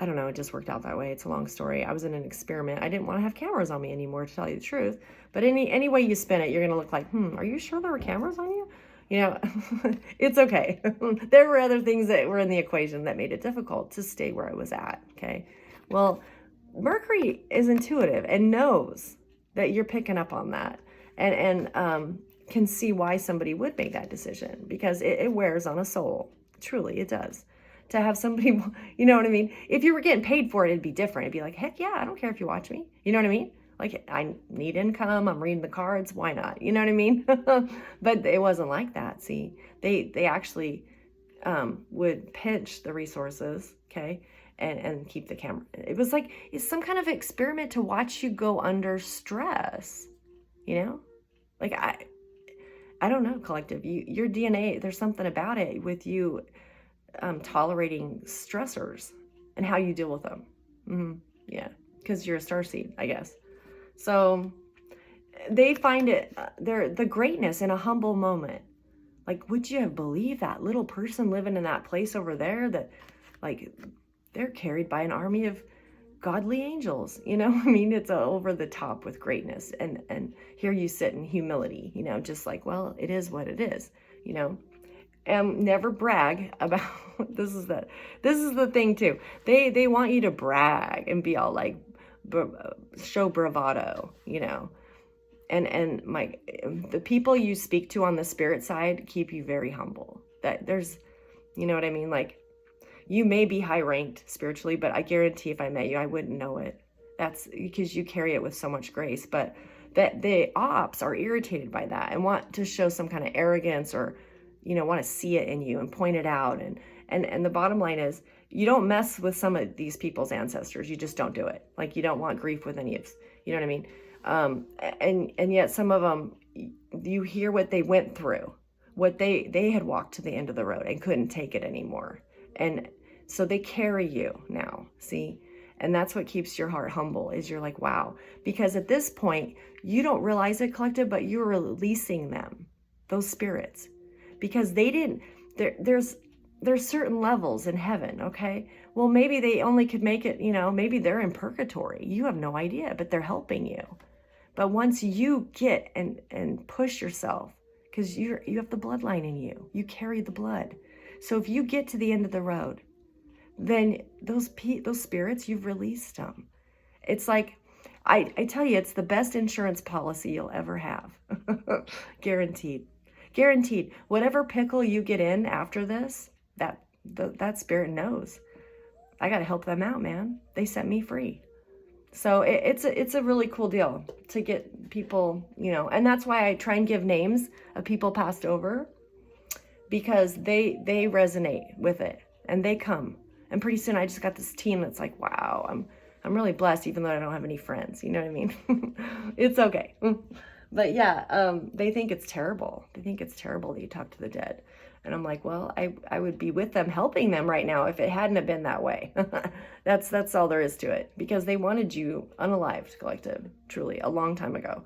I don't know, it just worked out that way. It's a long story. I was in an experiment. I didn't want to have cameras on me anymore, to tell you the truth. But any way you spin it, you're going to look like, are you sure there were cameras on you? You know, it's okay. There were other things that were in the equation that made it difficult to stay where I was at, okay? Well, Mercury is intuitive and knows that you're picking up on that, and can see why somebody would make that decision, because it wears on a soul. Truly, it does. To have somebody, you know what I mean? If you were getting paid for it, it'd be different. It'd be like, heck yeah, I don't care if you watch me. You know what I mean? Like, I need income. I'm reading the cards. Why not? You know what I mean? But it wasn't like that. See, they actually would pinch the resources, okay, and keep the camera. It was like, it's some kind of experiment to watch you go under stress, you know? Like, I don't know, collective. Your DNA, there's something about it with you tolerating stressors and how you deal with them. Yeah, because you're a starseed, I guess. So they find it, the greatness in a humble moment. Like, would you have believed that little person living in that place over there, that, like, they're carried by an army of godly angels, you know? I mean, it's over the top with greatness. And here you sit in humility, you know, just like, well, it is what it is, you know? And never brag about, this is the thing too. They want you to brag and be all like, show bravado, you know? And the people you speak to on the spirit side keep you very humble. That there's, you know what I mean? Like, you may be high ranked spiritually, but I guarantee if I met you, I wouldn't know it. That's because you carry it with so much grace. But that the ops are irritated by that and want to show some kind of arrogance, or, you know, want to see it in you and point it out. And the bottom line is, you don't mess with some of these people's ancestors. You just don't do it. Like, you don't want grief with any of, you know what I mean? And yet some of them, you hear what they went through, what they had walked to the end of the road and couldn't take it anymore. And so they carry you now, see? And that's what keeps your heart humble, is you're like, wow. Because at this point, you don't realize it, collective, but you're releasing them, those spirits. Because they didn't, there's certain levels in heaven, okay? Well, maybe they only could make it, you know, maybe they're in purgatory. You have no idea, but they're helping you. But once you get and push yourself, because you have the bloodline in you, you carry the blood. So if you get to the end of the road, then those spirits, you've released them. It's like, I tell you, it's the best insurance policy you'll ever have. Guaranteed. Guaranteed. Whatever pickle you get in after this, that spirit knows. I got to help them out, man. They set me free. So it's a really cool deal to get people, you know, and that's why I try and give names of people passed over, because they resonate with it and they come. And pretty soon I just got this team that's like, wow, I'm really blessed, even though I don't have any friends. You know what I mean? It's okay. But yeah, they think it's terrible. They think it's terrible that you talk to the dead. And I'm like, well, I would be with them, helping them right now if it hadn't have been that way. That's all there is to it, because they wanted you unalived, collective, truly, a long time ago.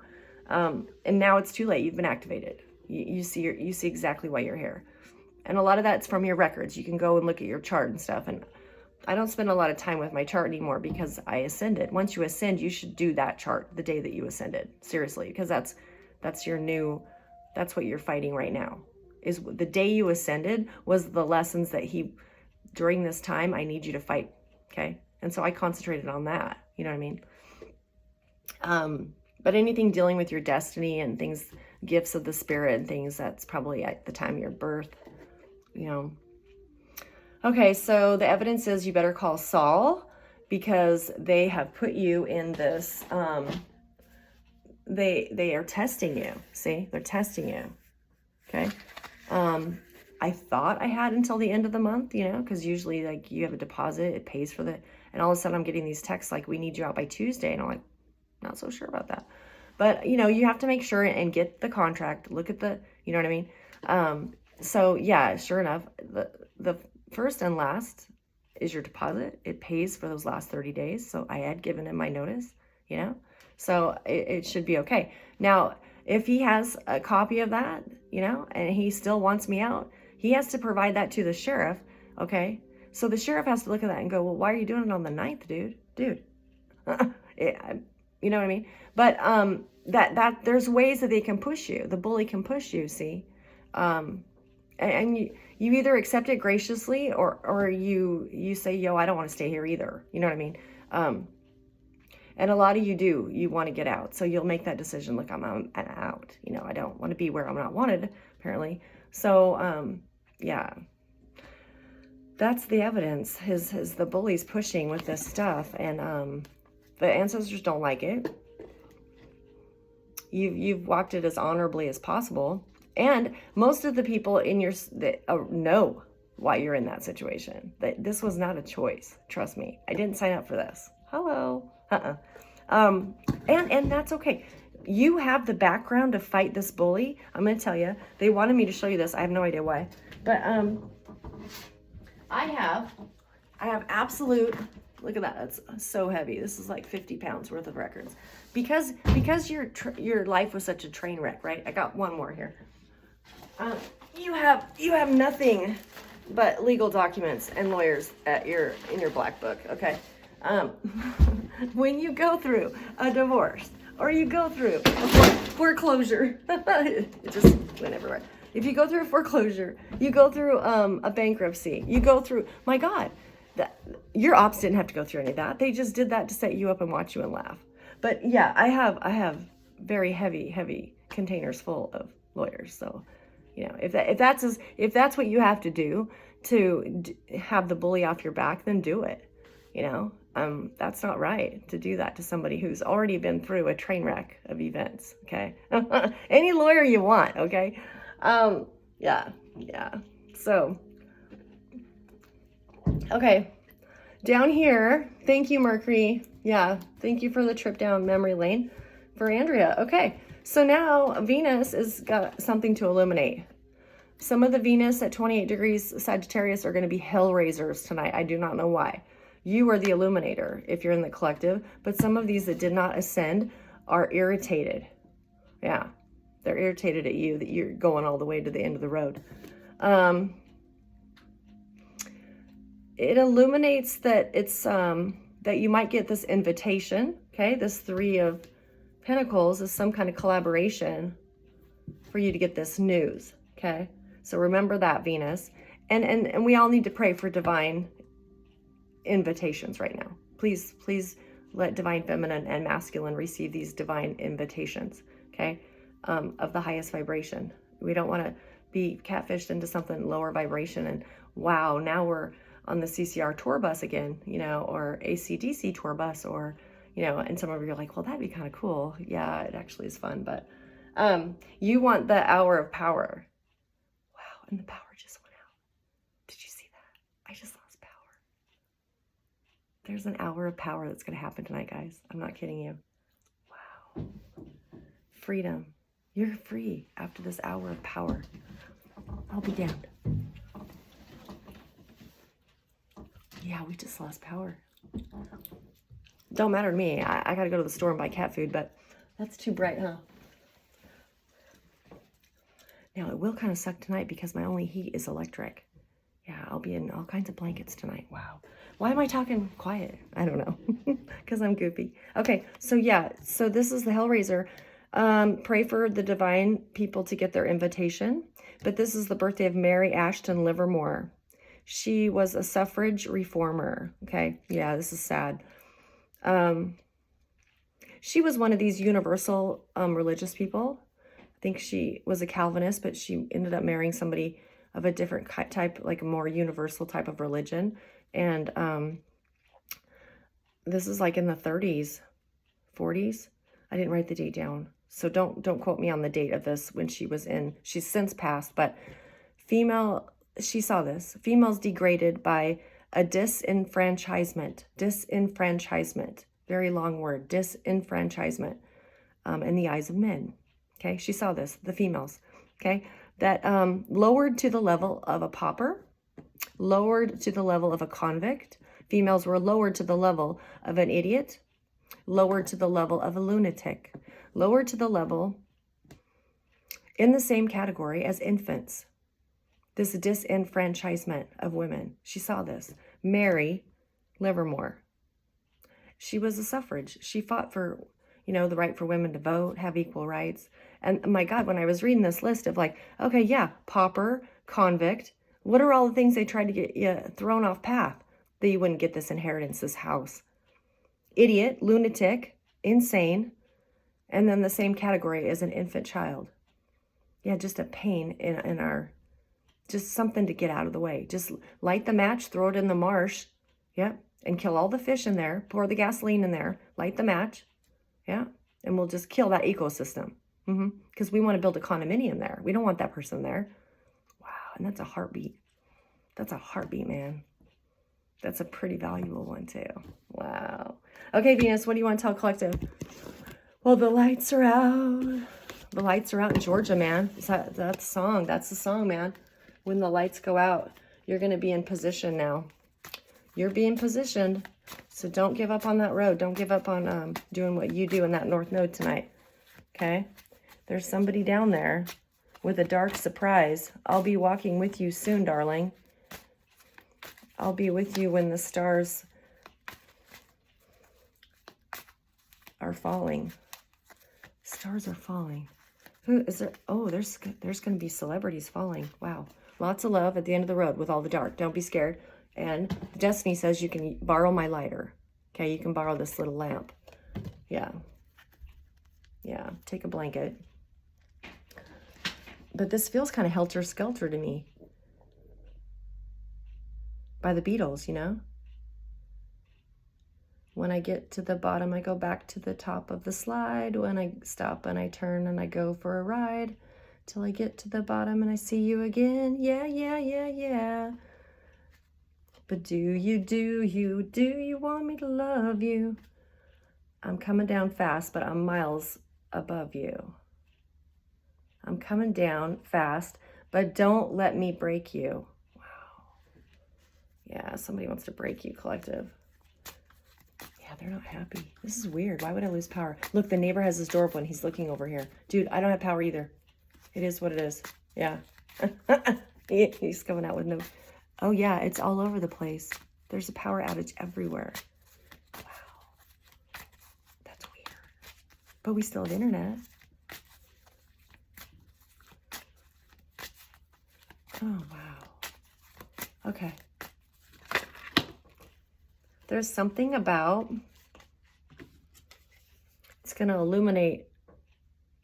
And now it's too late. You've been activated. You see exactly why you're here. And a lot of that's from your records. You can go and look at your chart and stuff. And I don't spend a lot of time with my chart anymore, because I ascended. Once you ascend, you should do that chart the day that you ascended. Seriously, because that's what you're fighting right now. Is the day you ascended was the lessons that during this time, I need you to fight. Okay. And so I concentrated on that. You know what I mean? But anything dealing with your destiny and things, gifts of the spirit and things, that's probably at the time of your birth, you know. Okay, so the evidence is you better call Saul, because they have put you in this, they are testing you. See, they're testing you. Okay. I thought I had until the end of the month, you know, because usually, like, you have a deposit, it pays for the, and all of a sudden I'm getting these texts like, we need you out by Tuesday. And I'm like, not so sure about that. But, you know, you have to make sure and get the contract, look at the, you know what I mean? So yeah, sure enough, the first and last is your deposit. It pays for those last 30 days. So I had given him my notice, you know, so it should be okay. Now, if he has a copy of that, you know, and he still wants me out, he has to provide that to the sheriff. Okay. So the sheriff has to look at that and go, well, why are you doing it on the 9th, dude? Yeah, you know what I mean? But that there's ways that they can push you. The bully can push you, see? And you either accept it graciously or you say, yo, I don't want to stay here either. You know what I mean? And a lot of you want to get out. So you'll make that decision. Look, I'm out. You know, I don't want to be where I'm not wanted, apparently. So, yeah, that's the evidence is the bullies pushing with this stuff. And the ancestors don't like it. You've walked it as honorably as possible. And most of the people in your know why you're in that situation. This was not a choice. Trust me. I didn't sign up for this. Hello. And that's okay. You have the background to fight this bully. I'm going to tell you. They wanted me to show you this. I have no idea why. But I have absolute. Look at that. That's so heavy. This is like 50 pounds worth of records. Because your life was such a train wreck, right? I got one more here. You have nothing but legal documents and lawyers in your black book, okay? When you go through a divorce or you go through a foreclosure, it just went everywhere. If you go through a foreclosure, you go through a bankruptcy, you go through, my God, your ops didn't have to go through any of that. They just did that to set you up and watch you and laugh. But yeah, I have very heavy containers full of lawyers. So, you know, if that's what you have to do to have the bully off your back, then do it. You know, that's not right to do that to somebody who's already been through a train wreck of events. Okay, any lawyer you want. Okay, yeah. So, okay, down here. Thank you, Mercury. Yeah, thank you for the trip down memory lane for Andrea. Okay, so now Venus has got something to illuminate. Some of the Venus at 28 degrees Sagittarius are going to be hellraisers tonight. I do not know why. You are the illuminator if you're in the collective, but some of these that did not ascend are irritated. Yeah, they're irritated at you that you're going all the way to the end of the road. It illuminates that it's that you might get this invitation. Okay, this 3 of Pentacles is some kind of collaboration for you to get this news. Okay, so remember that, Venus, and we all need to pray for divine invitations right now. Please let divine feminine and masculine receive these divine invitations. Okay, of the highest vibration. We don't want to be catfished into something lower vibration and wow, now we're on the CCR tour bus again, you know, or AC/DC tour bus, or, you know, and some of you are like, well, that'd be kind of cool. Yeah, it actually is fun, but you want the hour of power. Wow, and the power just went out. Did you see that? I just lost power. There's an hour of power that's going to happen tonight, guys. I'm not kidding you. Wow. Freedom. You're free after this hour of power. I'll be damned. Yeah, we just lost power. Don't matter to me. I gotta go to the store and buy cat food, but that's too bright, huh? Now, it will kind of suck tonight because my only heat is electric. Yeah, I'll be in all kinds of blankets tonight. Wow. Why am I talking quiet? I don't know. Because I'm goofy. Okay, so yeah. So this is the Hellraiser. Pray for the divine people to get their invitation. But this is the birthday of Mary Ashton Livermore. She was a suffrage reformer. Okay, yeah, this is sad. She was one of these universal religious people. I think she was a Calvinist, but she ended up marrying somebody of a different type, like a more universal type of religion. And this is like in the 30s, 40s. I didn't write the date down, so don't quote me on the date of this when she was in. She's since passed, but female. She saw this. Females degraded by a disenfranchisement. Disenfranchisement. Very long word. Disenfranchisement in the eyes of men. Okay, she saw this. The females. Okay, that lowered to the level of a pauper, lowered to the level of a convict. Females were lowered to the level of an idiot, lowered to the level of a lunatic, lowered to the level in the same category as infants. this disenfranchisement of women. She saw this. Mary Livermore. She was a suffrage. She fought for, the right for women to vote, have equal rights. And my God, when I was reading this list of like, okay, yeah, pauper, convict, what are all the things they tried to get you thrown off path that you wouldn't get this inheritance, this house? Idiot, lunatic, insane, and then the same category as an infant child. Yeah, just a pain in our, just something to get out of the way. Just light the match, throw it in the marsh, yeah, and kill all the fish in there, pour the gasoline in there, light the match, yeah, and we'll just kill that ecosystem. Because we want to build a condominium there. We don't want that person there. Wow, and that's a heartbeat. That's a heartbeat, man. That's a pretty valuable one too. Wow. Okay, Venus, what do you want to tell Collective? Well, the lights are out. The lights are out in Georgia, man. That's the song. That's the song, man. When the lights go out, you're going to be in position now. You're being positioned. So don't give up on that road. Don't give up on doing what you do in that North Node tonight. Okay? There's somebody down there with a dark surprise. I'll be walking with you soon, darling. I'll be with you when the stars are falling. Stars are falling. Who is there? Oh, there's going to be celebrities falling. Wow. Lots of love at the end of the road with all the dark. Don't be scared. And Destiny says you can borrow my lighter. Okay, you can borrow this little lamp. Yeah. Yeah, take a blanket. But this feels kind of helter-skelter to me. By the Beatles, When I get to the bottom, I go back to the top of the slide. When I stop and I turn and I go for a ride. Till I get to the bottom and I see you again. Yeah, yeah, yeah, yeah. But do you want me to love you? I'm coming down fast, but I'm miles above you. I'm coming down fast, but don't let me break you. Wow. Yeah, somebody wants to break you, Collective. Yeah, they're not happy. This is weird. Why would I lose power? Look, the neighbor has his door open. He's looking over here. Dude, I don't have power either. It is what it is. Yeah. He's coming out with no... Oh, yeah, it's all over the place. There's a power outage everywhere. Wow. That's weird. But we still have internet. Oh, wow. Okay. There's something about... It's going to illuminate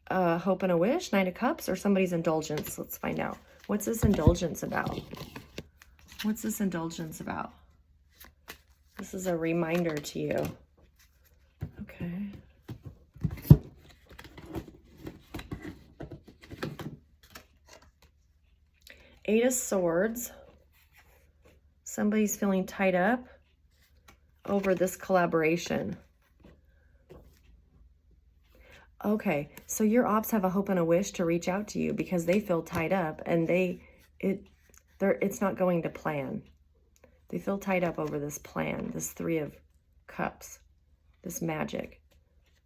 hope and a wish, Knight of Cups, or somebody's indulgence. Let's find out. What's this indulgence about? What's this indulgence about? This is a reminder to you. Okay. Eight of Swords. Somebody's feeling tied up over this collaboration. Okay, so your ops have a hope and a wish to reach out to you because they feel tied up and it's not going to plan. They feel tied up over this plan, this Three of Cups, this magic.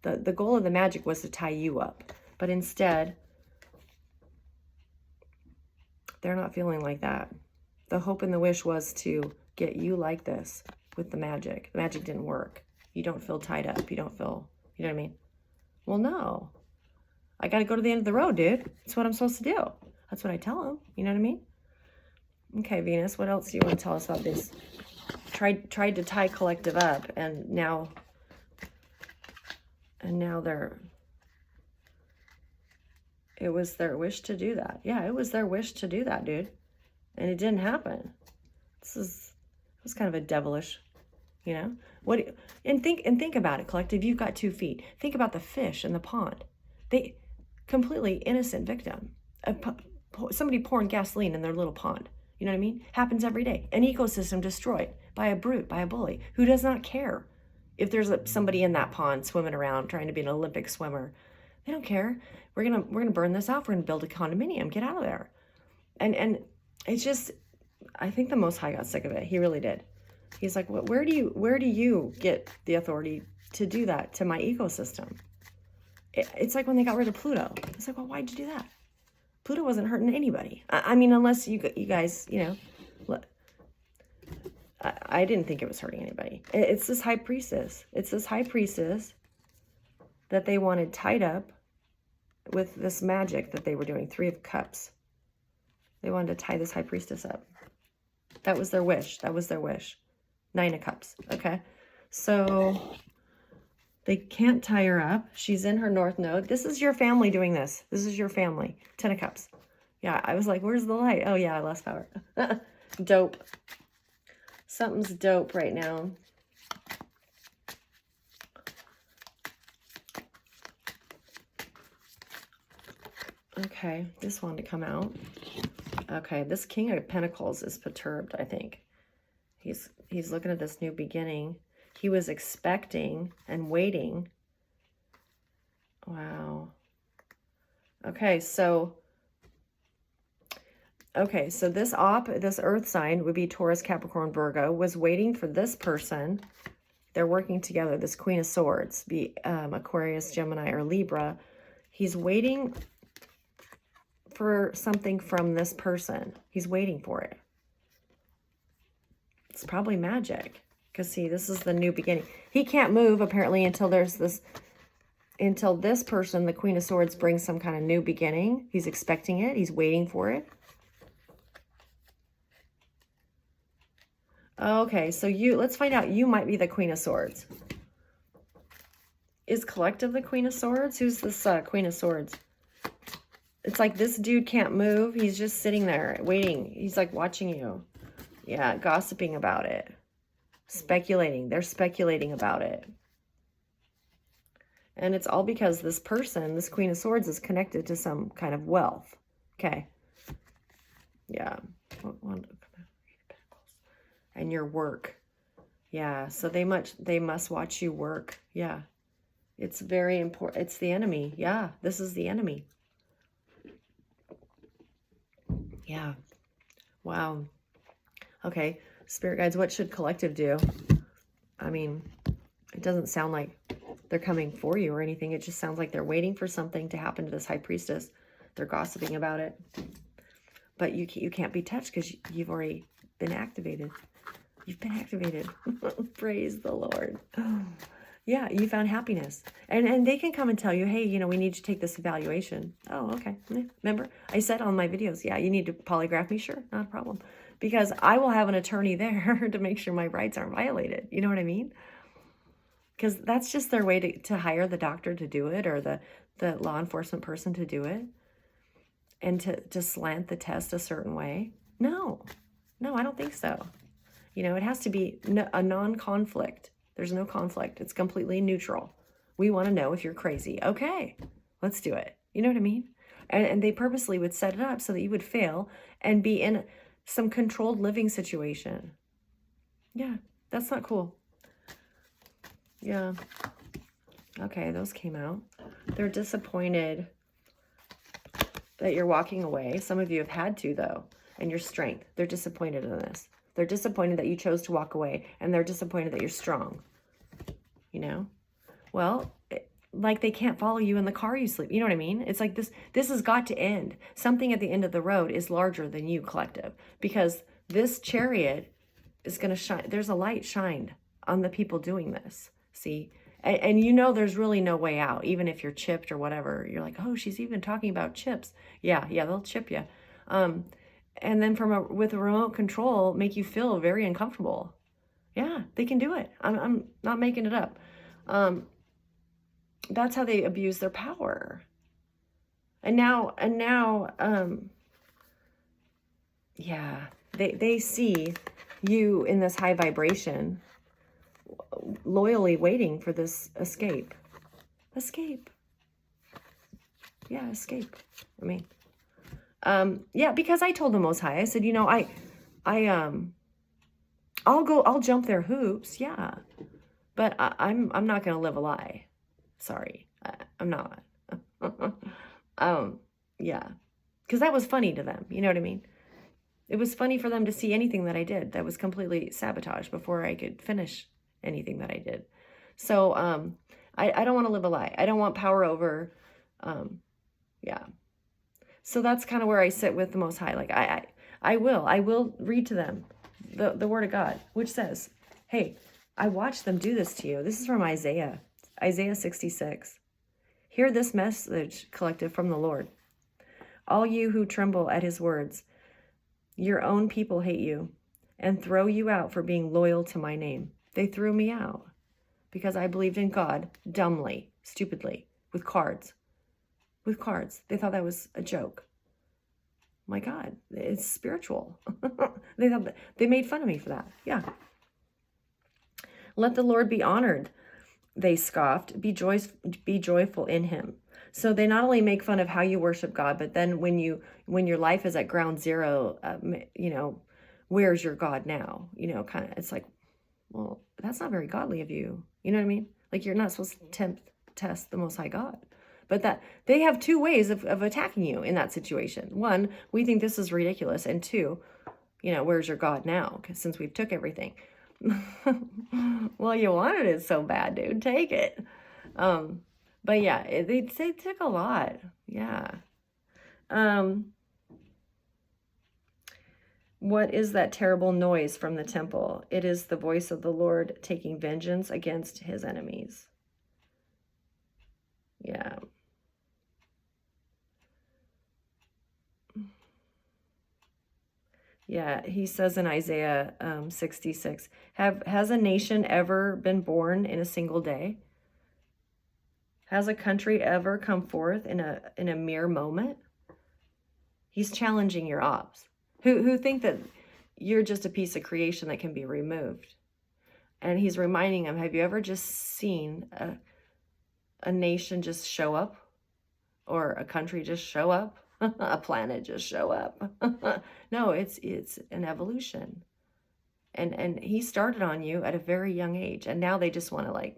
The goal of the magic was to tie you up, but instead, they're not feeling like that. The hope and the wish was to get you like this with the magic. The magic didn't work. You don't feel tied up. You don't feel, you know what I mean? Well, no. I got to go to the end of the road, dude. That's what I'm supposed to do. That's what I tell them. You know what I mean? Okay, Venus, what else do you want to tell us about this? Tried to tie Collective up, and now it was their wish to do that. Yeah, it was their wish to do that, dude. And it didn't happen. It was kind of a devilish, and think about it, Collective. You've got 2 feet. Think about the fish in the pond. They completely innocent victim. Somebody pouring gasoline in their little pond. You know what I mean? Happens every day. An ecosystem destroyed by a brute, by a bully who does not care if there's somebody in that pond swimming around trying to be an Olympic swimmer. They don't care. We're gonna burn this off. We're gonna build a condominium. Get out of there. And it's just, I think the Most High got sick of it. He really did. He's like, where do you get the authority to do that to my ecosystem? It's like when they got rid of Pluto. It's like, well, why'd you do that? Pluto wasn't hurting anybody. I mean, unless you guys, you know, look, I didn't think it was hurting anybody. It's this high priestess. It's this high priestess that they wanted tied up with this magic that they were doing. 3 of Cups. They wanted to tie this high priestess up. That was their wish. That was their wish. 9 of Cups. Okay. So they can't tie her up. She's in her North Node. This is your family doing this. This is your family. 10 of Cups. Yeah, I was like, where's the light? Oh, yeah, I lost power. Dope. Something's dope right now. Okay, this wanted to come out. Okay, this King of Pentacles is perturbed, I think. He's looking at this new beginning. He was expecting and waiting. Wow. Okay, so this earth sign would be Taurus, Capricorn, Virgo, was waiting for this person. They're working together, this Queen of Swords, be Aquarius, Gemini, or Libra. He's waiting for something from this person. He's waiting for it. It's probably magic. Because see, this is the new beginning. He can't move apparently until this person, the Queen of Swords, brings some kind of new beginning. He's expecting it. He's waiting for it. Okay, so let's find out. You might be the Queen of Swords. Is Collective the Queen of Swords? Who's this Queen of Swords? It's like this dude can't move. He's just sitting there waiting. He's like watching you. Yeah, gossiping about it. Speculating. They're speculating about it. And it's all because this person, this Queen of Swords, is connected to some kind of wealth. Okay. Yeah. And your work. Yeah. So they must watch you work. Yeah. It's very important. It's the enemy. Yeah. This is the enemy. Yeah. Wow. Okay. Spirit guides, what should Collective do? I mean, it doesn't sound like they're coming for you or anything. It just sounds like they're waiting for something to happen to this high priestess. They're gossiping about it. But you can't be touched because you've already been activated. You've been activated. Praise the Lord. Yeah, you found happiness. And they can come and tell you, hey, you know, we need you to take this evaluation. Oh, okay. Remember, I said on my videos, yeah, you need to polygraph me. Sure, not a problem. Because I will have an attorney there to make sure my rights aren't violated. You know what I mean? Because that's just their way to hire the doctor to do it, or the law enforcement person to do it, and to slant the test a certain way. No, I don't think so. You know, it has to be a non-conflict. There's no conflict. It's completely neutral. We want to know if you're crazy. Okay, let's do it. You know what I mean? And they purposely would set it up so that you would fail and be in some controlled living situation. Yeah, that's not cool. Yeah. Okay, those came out. They're disappointed that you're walking away. Some of you have had to, though, and your strength. They're disappointed in this. They're disappointed that you chose to walk away, and they're disappointed that you're strong. You know? Well, like they can't follow you in the car you sleep. You know what I mean? It's like this has got to end. Something at the end of the road is larger than you, Collective, because this chariot is going to shine. There's a light shined on the people doing this. See? And you know there's really no way out, even if you're chipped or whatever. You're like, oh, she's even talking about chips. Yeah, they'll chip you. And then with a remote control, make you feel very uncomfortable. Yeah, they can do it. I'm not making it up. That's how they abuse their power. And now, yeah, they see you in this high vibration, loyally waiting for this escape. Yeah, escape. I mean, yeah, because I told the Most High, I said, you know, I'll jump their hoops. Yeah, but I'm not going to live a lie. Sorry, I'm not. Yeah, because that was funny to them. You know what I mean? It was funny for them to see anything that I did that was completely sabotage before I could finish anything that I did. So, I don't want to live a lie. I don't want power over, yeah. So that's kind of where I sit with the Most High. Like I will read to them the Word of God, which says, hey, I watched them do this to you. This is from Isaiah 66. Hear this message, collective, from the Lord. All you who tremble at his words, your own people hate you and throw you out for being loyal to my name. They threw me out because I believed in God dumbly, stupidly, with cards. With cards. They thought that was a joke. My God, it's spiritual. They made fun of me for that. Yeah. Let the Lord be honored, they scoffed. Be joyful in him. So they not only make fun of how you worship God, but then when your life is at ground zero, where's your God now? Kind of, it's like, well, that's not very godly of you. You know what I mean? Like, you're not supposed to test the Most High God. But that they have two ways of attacking you in that situation. One, we think this is ridiculous. And two, where's your God now? Since we've took everything. Well, you wanted it so bad, dude. Take it. But yeah, they took a lot. Yeah. What is that terrible noise from the temple? It is the voice of the Lord taking vengeance against his enemies. Yeah. Yeah, he says in Isaiah 66, has a nation ever been born in a single day? Has a country ever come forth in a mere moment? He's challenging your ops, who think that you're just a piece of creation that can be removed. And he's reminding them, have you ever just seen a nation just show up? Or a country just show up? A planet just show up? No, it's an evolution. And he started on you at a very young age. And now they just want to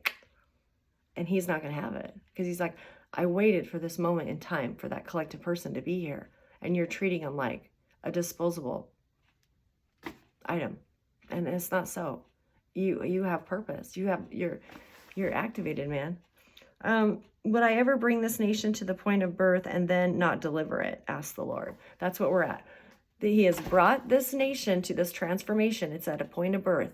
and he's not going to have it. Because he's like, I waited for this moment in time for that collective person to be here. And you're treating them like a disposable item. And it's not so. You have purpose. You're activated, man. Would I ever bring this nation to the point of birth and then not deliver it? Asked the Lord. That's what we're at. He has brought this nation to this transformation. It's at a point of birth.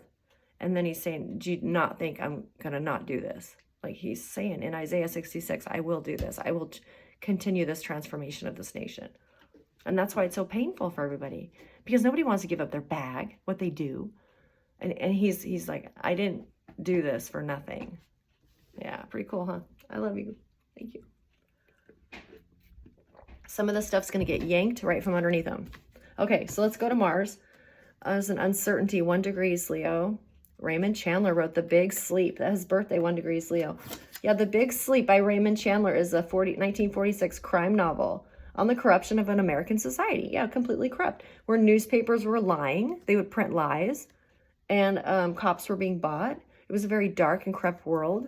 And then he's saying, do you not think I'm going to not do this? Like he's saying in Isaiah 66, I will do this. I will continue this transformation of this nation. And that's why it's so painful for everybody. Because nobody wants to give up their bag, what they do. And he's like, I didn't do this for nothing. Yeah, pretty cool, huh? I love you. Thank you. Some of the stuff's going to get yanked right from underneath them. Okay, so let's go to Mars. As an uncertainty, 1 degrees Leo. Raymond Chandler wrote The Big Sleep. That's his birthday, 1 degrees Leo. Yeah, The Big Sleep by Raymond Chandler is a 1946 crime novel on the corruption of an American society. Yeah, completely corrupt. Where newspapers were lying. They would print lies. And cops were being bought. It was a very dark and corrupt world.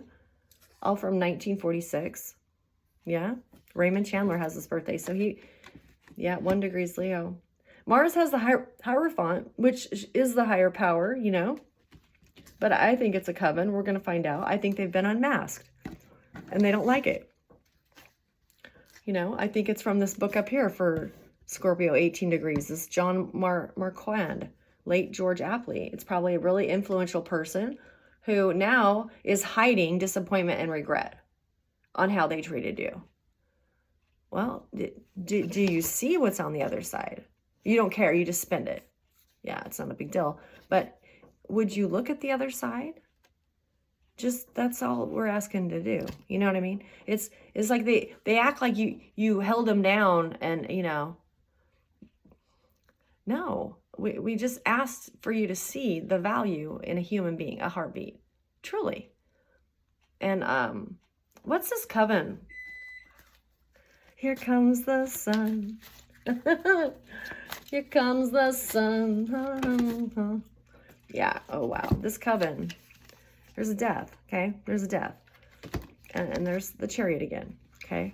All from 1946. Yeah. Raymond Chandler has his birthday. So 1 degrees Leo. Mars has the Hierophant, which is the higher power, But I think it's a coven. We're going to find out. I think they've been unmasked. And they don't like it. I think it's from this book up here for Scorpio, 18 degrees. This John Marquand, late George Apley. It's probably a really influential person who now is hiding disappointment and regret on how they treated you. Well, do you see what's on the other side? You don't care. You just spend it. Yeah, it's not a big deal. But would you look at the other side? Just, that's all we're asking to do. You know what I mean? It's like they act like you held them down and, no. We just asked for you to see the value in a human being, a heartbeat, truly. And what's this coven? Here comes the sun. Here comes the sun. Yeah. Oh wow. This coven. There's a death. Okay. There's a death, and there's the Chariot again. Okay.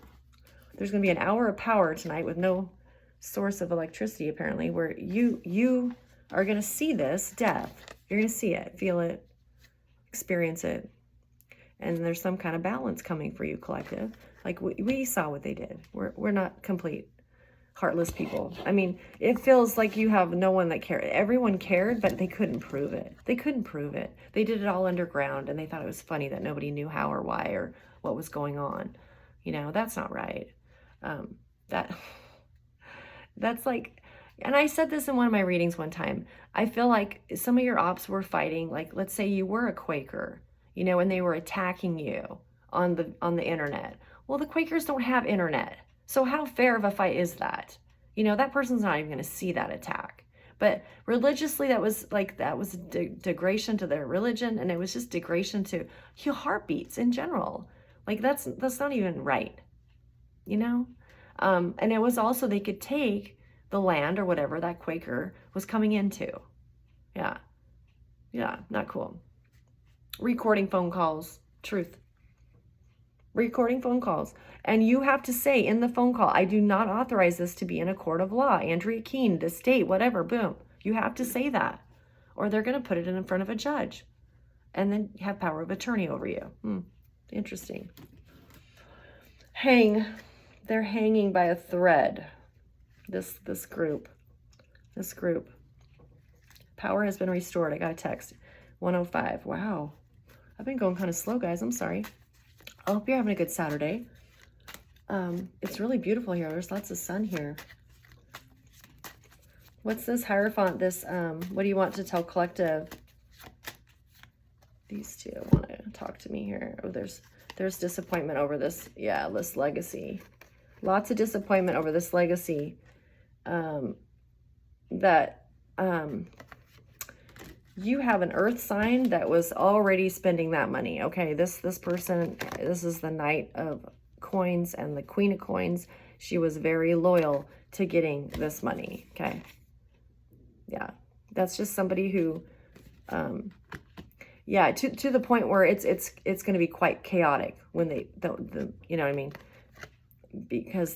There's gonna be an hour of power tonight with no source of electricity, apparently, where you are going to see this death. You're going to see it, feel it, experience it. And there's some kind of balance coming for you, collective. Like we saw what they did. We're not complete. heartless people. I mean, it feels like you have no one that cared. Everyone cared, but they couldn't prove it. They couldn't prove it. They did it all underground, and they thought it was funny that nobody knew how or why or what was going on. That's not right. That that's like, and I said this in one of my readings one time. I feel like some of your ops were fighting, like, let's say you were a Quaker, and they were attacking you on the internet. Well, the Quakers don't have internet. So how fair of a fight is that? That person's not even going to see that attack. But religiously, that was degradation to their religion, and it was just degradation to your heartbeats in general. Like that's not even right, And it was also, they could take the land or whatever that Quaker was coming into. Yeah, not cool. Recording phone calls, truth. Recording phone calls. And you have to say in the phone call, I do not authorize this to be in a court of law. Andrea Keene, the state, whatever, boom. You have to say that. Or they're going to put it in front of a judge. And then have power of attorney over you. Interesting. Hang. They're hanging by a thread. This group. This group. Power has been restored. I got a text. 105. Wow. I've been going kind of slow, guys. I'm sorry. I hope you're having a good Saturday. It's really beautiful here. There's lots of sun here. What's this Hierophant? This, what do you want to tell collective? These two want to talk to me here. Oh, there's disappointment over this. Yeah, this legacy. Lots of disappointment over this legacy. You have an earth sign that was already spending that money. Okay, this person, this is the Knight of Coins and the Queen of Coins. She was very loyal to getting this money. Okay, yeah, that's just somebody who, yeah, to the point where it's going to be quite chaotic when they you know what I mean, because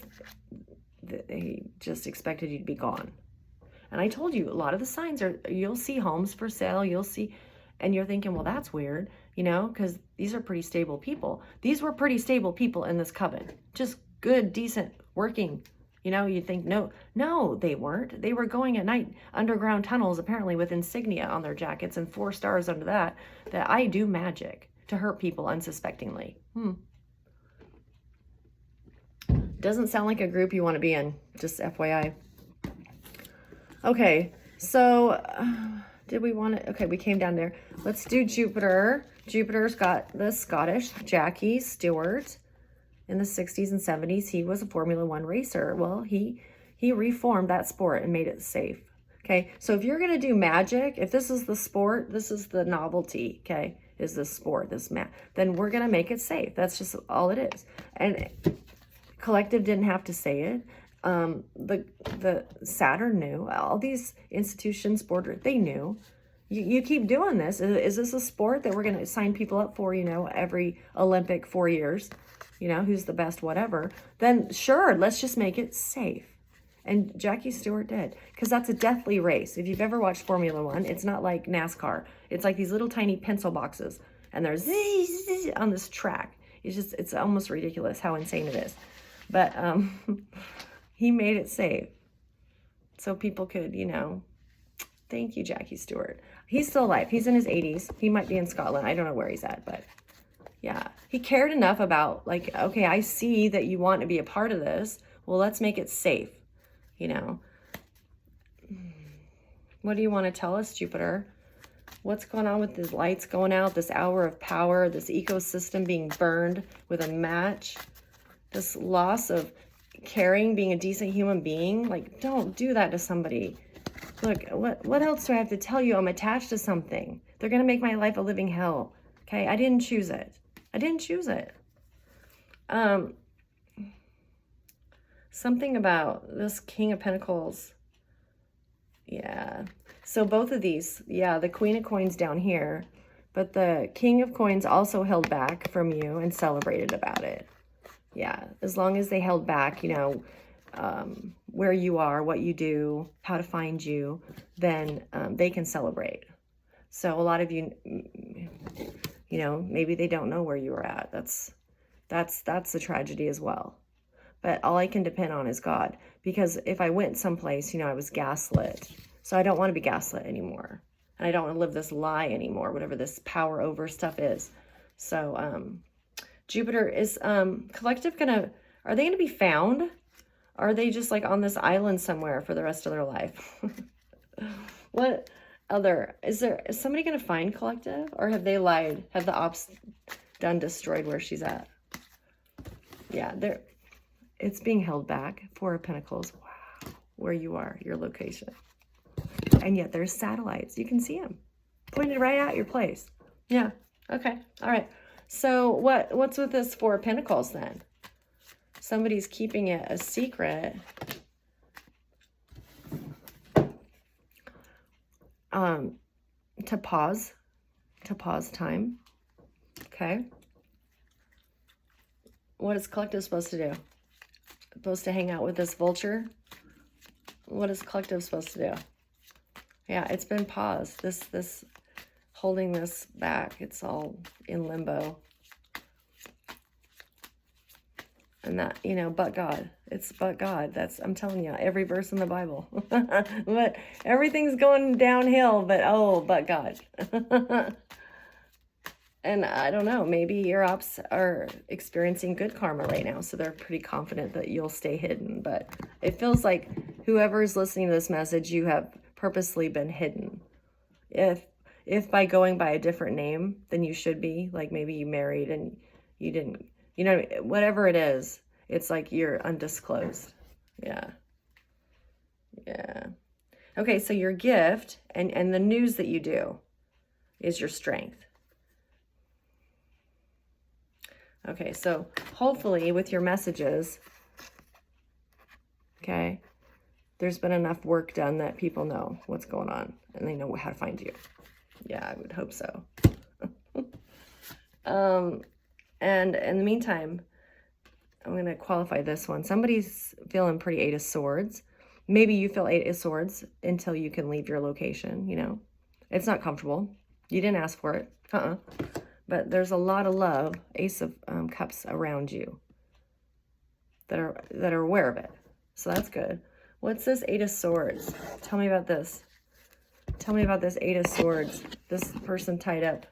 they just expected you to be gone. And I told you, a lot of the signs are, you'll see homes for sale, you'll see, and you're thinking, well, that's weird, because these are pretty stable people. These were pretty stable people in this coven. Just good, decent, working. You'd think, no, they weren't. They were going at night underground tunnels, apparently with insignia on their jackets and 4 stars under that I do magic to hurt people unsuspectingly. Doesn't sound like a group you want to be in, just FYI. Okay, so did we want to, okay, we came down there. Let's do Jupiter. Jupiter's got the Scottish Jackie Stewart in the 60s and 70s. He was a Formula One racer. Well, he reformed that sport and made it safe. Okay, so if you're going to do magic, if this is the sport, this is the novelty, okay, is this sport, then we're going to make it safe. That's just all it is. And collective didn't have to say it. The Saturn knew. All these institutions, they knew. You keep doing this. Is this a sport that we're going to sign people up for, every Olympic 4 years, who's the best, whatever? Then sure, let's just make it safe. And Jackie Stewart did, because that's a deathly race. If you've ever watched Formula One, it's not like NASCAR. It's like these little tiny pencil boxes, and they're on this track. It's almost ridiculous how insane it is. But he made it safe so people could, thank you, Jackie Stewart. He's still alive. He's in his 80s. He might be in Scotland. I don't know where he's at, but yeah, he cared enough about, like, okay, I see that you want to be a part of this. Well, let's make it safe, What do you want to tell us, Jupiter? What's going on with these lights going out, this hour of power, this ecosystem being burned with a match, this loss of caring, being a decent human being? Like, don't do that to somebody. Look, what else do I have to tell you? I'm attached to something. They're going to make my life a living hell. Okay, I didn't choose it. I didn't choose it. Something about this King of Pentacles. Yeah. So both of these, yeah, the Queen of Coins down here, but the King of Coins also held back from you and celebrated about it. Yeah, as long as they held back, where you are, what you do, how to find you, then they can celebrate. So a lot of you, maybe they don't know where you were at. That's the tragedy as well. but all I can depend on is God. Because if I went someplace, I was gaslit. So I don't want to be gaslit anymore. And I don't want to live this lie anymore, whatever this power over stuff is. So Jupiter, is collective are they gonna be found? Or are they just like on this island somewhere for the rest of their life? What other, is somebody gonna find collective? Or have they lied? Have the ops done destroyed where she's at? Yeah, it's being held back. Four of Pentacles. Wow, where you are, your location. And yet there's satellites. You can see them pointed right at your place. Yeah. Okay. All right. So what's with this Four of Pentacles then? Somebody's keeping it a secret. To pause time. Okay. What is collective supposed to do? Supposed to hang out with this vulture? What is collective supposed to do? Yeah, it's been paused. This holding this back. It's all in limbo. And that, but God. It's but God. I'm telling you, every verse in the Bible. But everything's going downhill, but God. And I don't know, maybe your ops are experiencing good karma right now, so they're pretty confident that you'll stay hidden. But it feels like whoever is listening to this message, you have purposely been hidden. If by going by a different name than you should be, like maybe you married and you didn't, whatever it is, it's like you're undisclosed. Yeah. Yeah. Okay, so your gift and the news that you do is your strength. Okay, so hopefully with your messages, okay, there's been enough work done that people know what's going on and they know how to find you. Yeah, I would hope so. And in the meantime, I'm going to qualify this one. Somebody's feeling pretty Eight of Swords. Maybe you feel Eight of Swords until you can leave your location, It's not comfortable. You didn't ask for it. But there's a lot of love, Ace of Cups around you that are aware of it. So that's good. What's this Eight of Swords? Tell me about this. Tell me about this Eight of Swords. This person tied up.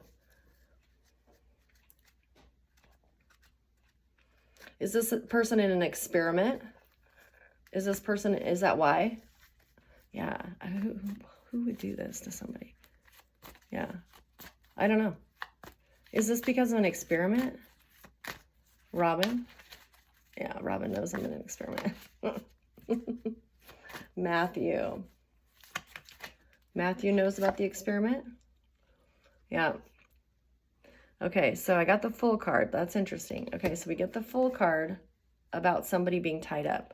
Is this person in an experiment? Is that why? Yeah. Who would do this to somebody? Yeah. I don't know. Is this because of an experiment? Robin? Yeah, Robin knows I'm in an experiment. Matthew. Matthew knows about the experiment? Yeah. Okay, so I got the Full card. That's interesting. Okay, so we get the Full card about somebody being tied up.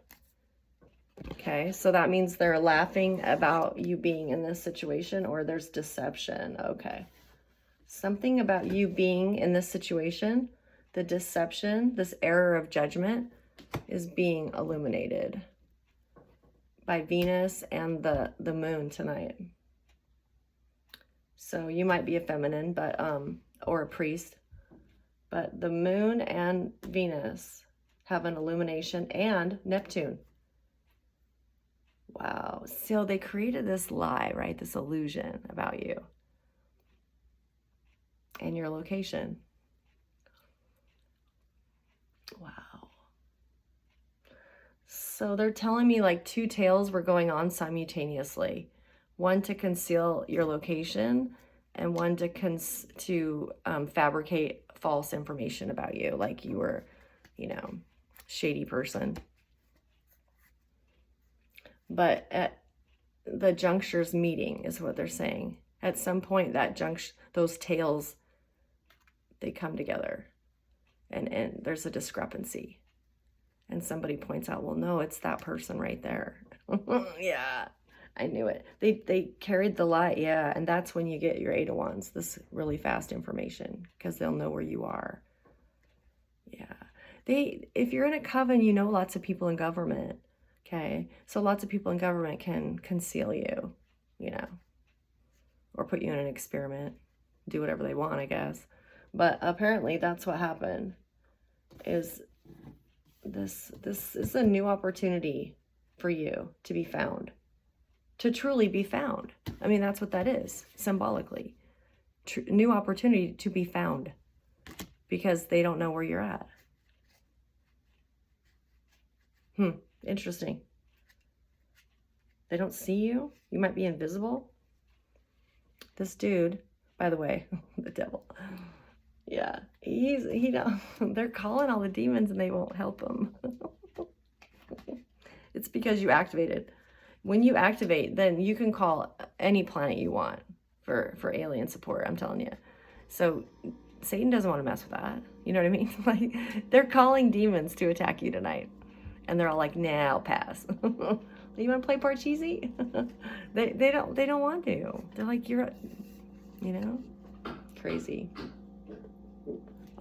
Okay, so that means they're laughing about you being in this situation, or there's deception. Okay. Something about you being in this situation, the deception, this error of judgment is being illuminated by Venus and the moon tonight. So you might be a feminine, but or a priest, but the moon and Venus have an illumination, and Neptune. Wow. So they created this lie, right? This illusion about you and your location. Wow. So they're telling me like two tales were going on simultaneously. One to conceal your location and one to fabricate false information about you, like you were, shady person. But at the junctures meeting is what they're saying. At some point, those tales, they come together, and there's a discrepancy. And somebody points out, well, no, it's that person right there. Yeah, I knew it. They carried the lie, yeah, and that's when you get your Eight of Wands, this really fast information, because they'll know where you are. Yeah. If you're in a coven, lots of people in government, okay? So lots of people in government can conceal you, or put you in an experiment, do whatever they want, I guess. But apparently that's what happened, is this is a new opportunity for you to be found, to truly be found. I mean, that's what that is, symbolically. New opportunity to be found, because they don't know where you're at. Interesting. They don't see you. You might be invisible. This dude, by the way, the devil. Yeah, they're calling all the demons and they won't help him. It's because you activated. When you activate, then you can call any planet you want for alien support, I'm telling you. So Satan doesn't want to mess with that. You know what I mean? Like, they're calling demons to attack you tonight. And they're all like, nah, I'll pass. You want to play Parcheesi? they don't want to. They're like, you're, you know, crazy.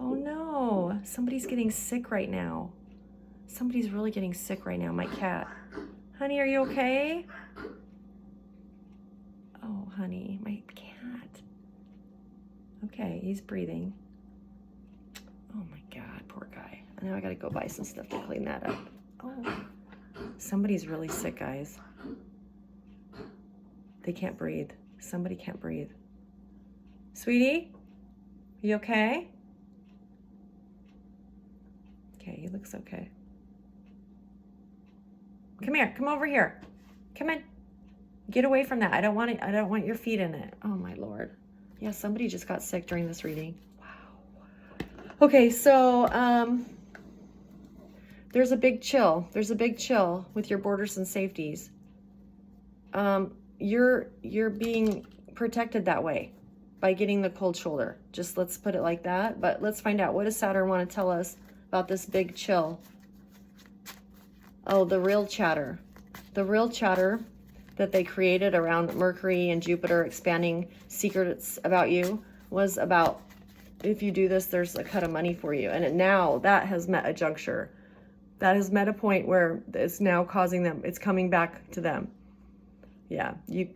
Oh no, somebody's getting sick right now. Somebody's really getting sick right now, my cat. Honey, are you okay? Oh, honey, my cat. Okay, he's breathing. Oh my God, poor guy. Now I gotta go buy some stuff to clean that up. Oh, somebody's really sick, guys. They can't breathe. Somebody can't breathe. Sweetie, you okay? Okay, he looks okay. Come here, come over here. Come in. Get away from that. I don't want your feet in it. Oh my Lord. Yeah, somebody just got sick during this reading. Wow. Okay, so there's a big chill. There's a big chill with your borders and safeties. You're being protected that way by getting the cold shoulder. Just let's put it like that. But let's find out, what does Saturn want to tell us about this big chill? Oh, the real chatter. The real chatter that they created around Mercury and Jupiter expanding secrets about you was about, if you do this, there's a cut of money for you. And now that has met a juncture. That has met a point where it's now causing them, it's coming back to them. Yeah, you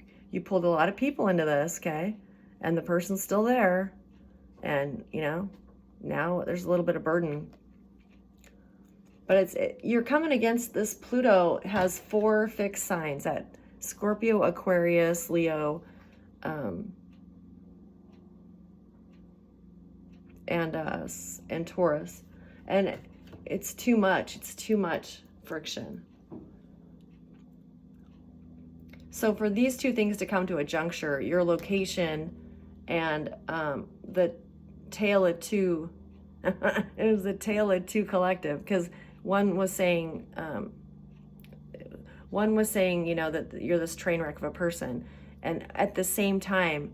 pulled a lot of people into this, okay? And the person's still there. And, you know, now there's a little bit of burden. But you're coming against this. Pluto has 4 fixed signs at Scorpio, Aquarius, Leo, and Taurus. And it's too much. It's too much friction. So for these two things to come to a juncture, your location and the Tale of Two, it was the Tale of Two collective, because one was saying, you know, that you're this train wreck of a person, and at the same time,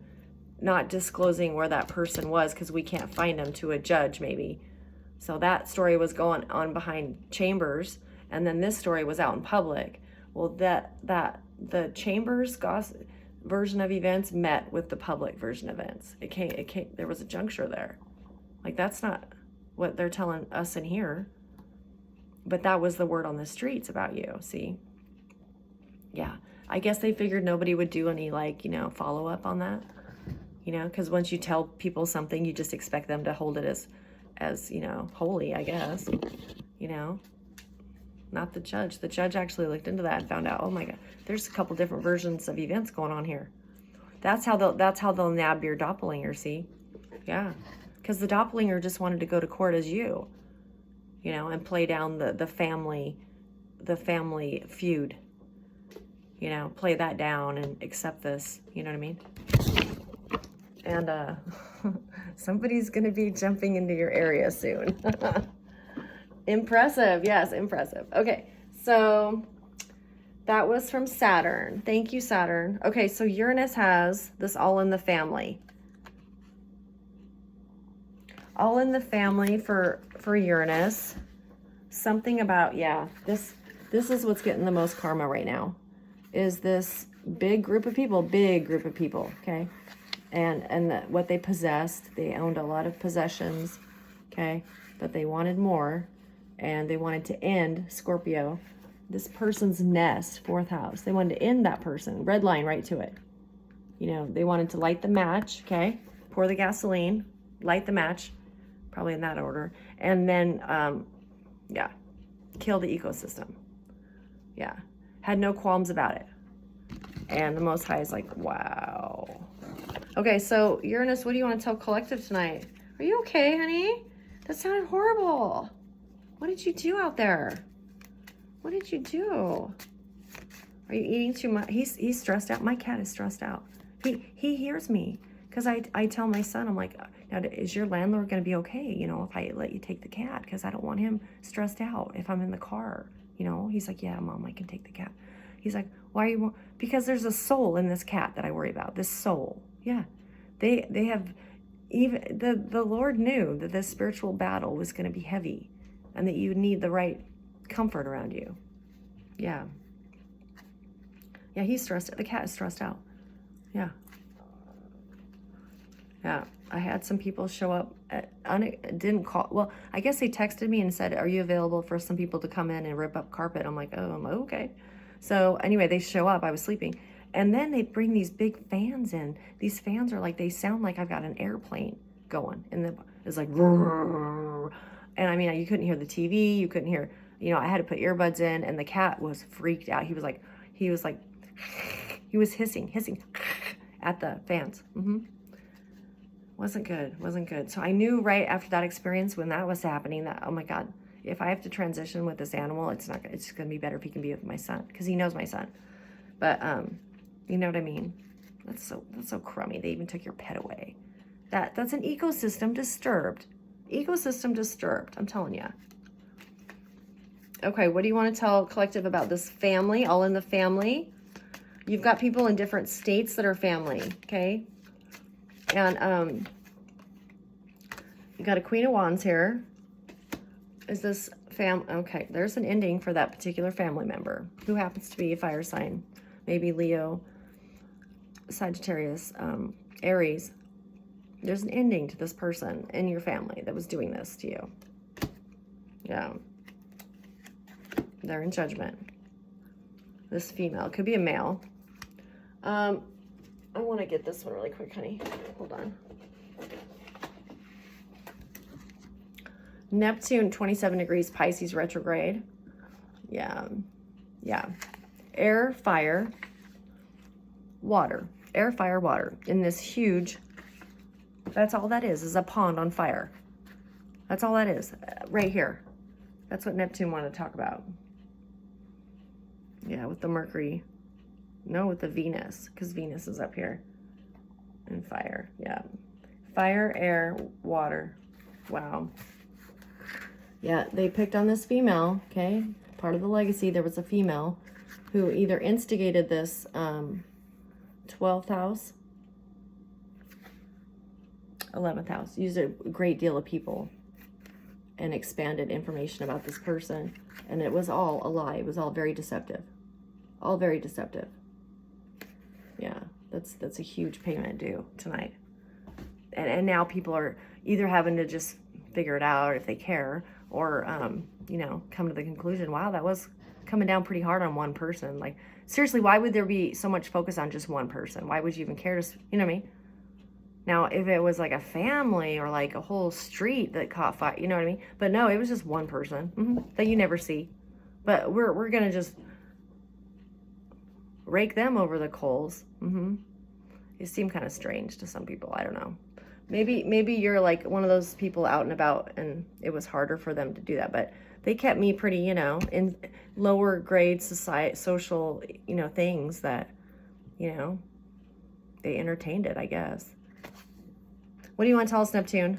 not disclosing where that person was because we can't find them to a judge, maybe. So that story was going on behind chambers, and then this story was out in public. Well, the chambers version of events met with the public version of events. There was a juncture there. Like, that's not what they're telling us in here. But that was the word on the streets about you, see? Yeah, I guess they figured nobody would do any, like, you know, follow up on that. You know, because once you tell people something, you just expect them to hold it as, you know, holy, I guess. You know? Not the judge. The judge actually looked into that and found out, oh my God, there's a couple different versions of events going on here. That's how they'll nab your doppelganger, see? Yeah. Because the doppelganger just wanted to go to court as you know, and play down the family feud. You know, play that down and accept this, you know what I mean? And somebody's gonna be jumping into your area soon. Impressive, yes, impressive. Okay, so that was from Saturn. Thank you, Saturn. Okay, so Uranus has this all in the family. All in the family for Uranus. Something about, yeah, this is what's getting the most karma right now, is this big group of people, okay? And what they possessed, they owned a lot of possessions, okay? But they wanted more, and they wanted to end Scorpio, this person's nest, 4th house. They wanted to end that person, red line right to it. You know, they wanted to light the match, okay? Pour the gasoline, light the match, probably in that order. And then, yeah, kill the ecosystem. Yeah. Had no qualms about it. And the Most High is like, wow. Okay, so Uranus, what do you want to tell Collective tonight? Are you okay, honey? That sounded horrible. What did you do out there? What did you do? Are you eating too much? He's stressed out. My cat is stressed out. He hears me because I tell my son, I'm like, now is your landlord going to be okay? You know, if I let you take the cat, because I don't want him stressed out if I'm in the car. You know, he's like, yeah, Mom, I can take the cat. He's like, why are you? Because there's a soul in this cat that I worry about. This soul. Yeah, they have. Even the Lord knew that this spiritual battle was going to be heavy, and that you need the right comfort around you. Yeah. Yeah, he's stressed. The cat is stressed out. Yeah. Yeah. I had some people show up didn't call. Well, I guess they texted me and said, are you available for some people to come in and rip up carpet? I'm like, oh, okay. So anyway, they show up. I was sleeping. And then they bring these big fans in. These fans are like, they sound like I've got an airplane going. And it's like, and I mean, you couldn't hear the TV. You couldn't hear, you know, I had to put earbuds in, and the cat was freaked out. He was hissing at the fans. Wasn't good. So I knew right after that experience, when that was happening, that, oh my God, if I have to transition with this animal, it's going to be better if he can be with my son, because he knows my son. But, you know what I mean? That's so crummy. They even took your pet away. That's an ecosystem disturbed. Ecosystem disturbed, I'm telling you. Okay, what do you want to tell Collective about this family, all in the family? You've got people in different states that are family, okay? And you got a Queen of Wands here. Is this okay, there's an ending for that particular family member who happens to be a fire sign. Maybe Leo, Sagittarius, Aries. There's an ending to this person in your family that was doing this to you. Yeah. They're in judgment. This female. Could be a male. I want to get this one really quick, honey. Hold on. Neptune, 27 degrees, Pisces retrograde. Yeah. Air, fire, water. Air, fire, water. In this huge, that's all that is a pond on fire. That's all that is. Right here. That's what Neptune wanted to talk about. Yeah, with the Mercury. No, with the Venus, because Venus is up here. And fire, yeah. Fire, air, water. Wow. Yeah, they picked on this female, okay? Part of the legacy, there was a female who either instigated this 12th house, 11th house, used a great deal of people and expanded information about this person. And it was all a lie. It was all very deceptive. All very deceptive. Yeah, that's a huge payment due tonight. And now people are either having to just figure it out if they care, or, you know, come to the conclusion, wow, that was coming down pretty hard on one person. Like, seriously, why would there be so much focus on just one person? Why would you even care to, you know what I mean? Now, if it was like a family or like a whole street that caught fire, you know what I mean? But no, it was just one person that you never see. But we're going to just rake them over the coals. It seemed kind of strange to some people. I don't know. Maybe you're like one of those people out and about and it was harder for them to do that. But they kept me pretty, you know, in lower grade society, social, you know, things that, you know, they entertained it, I guess. What do you want to tell us, Neptune?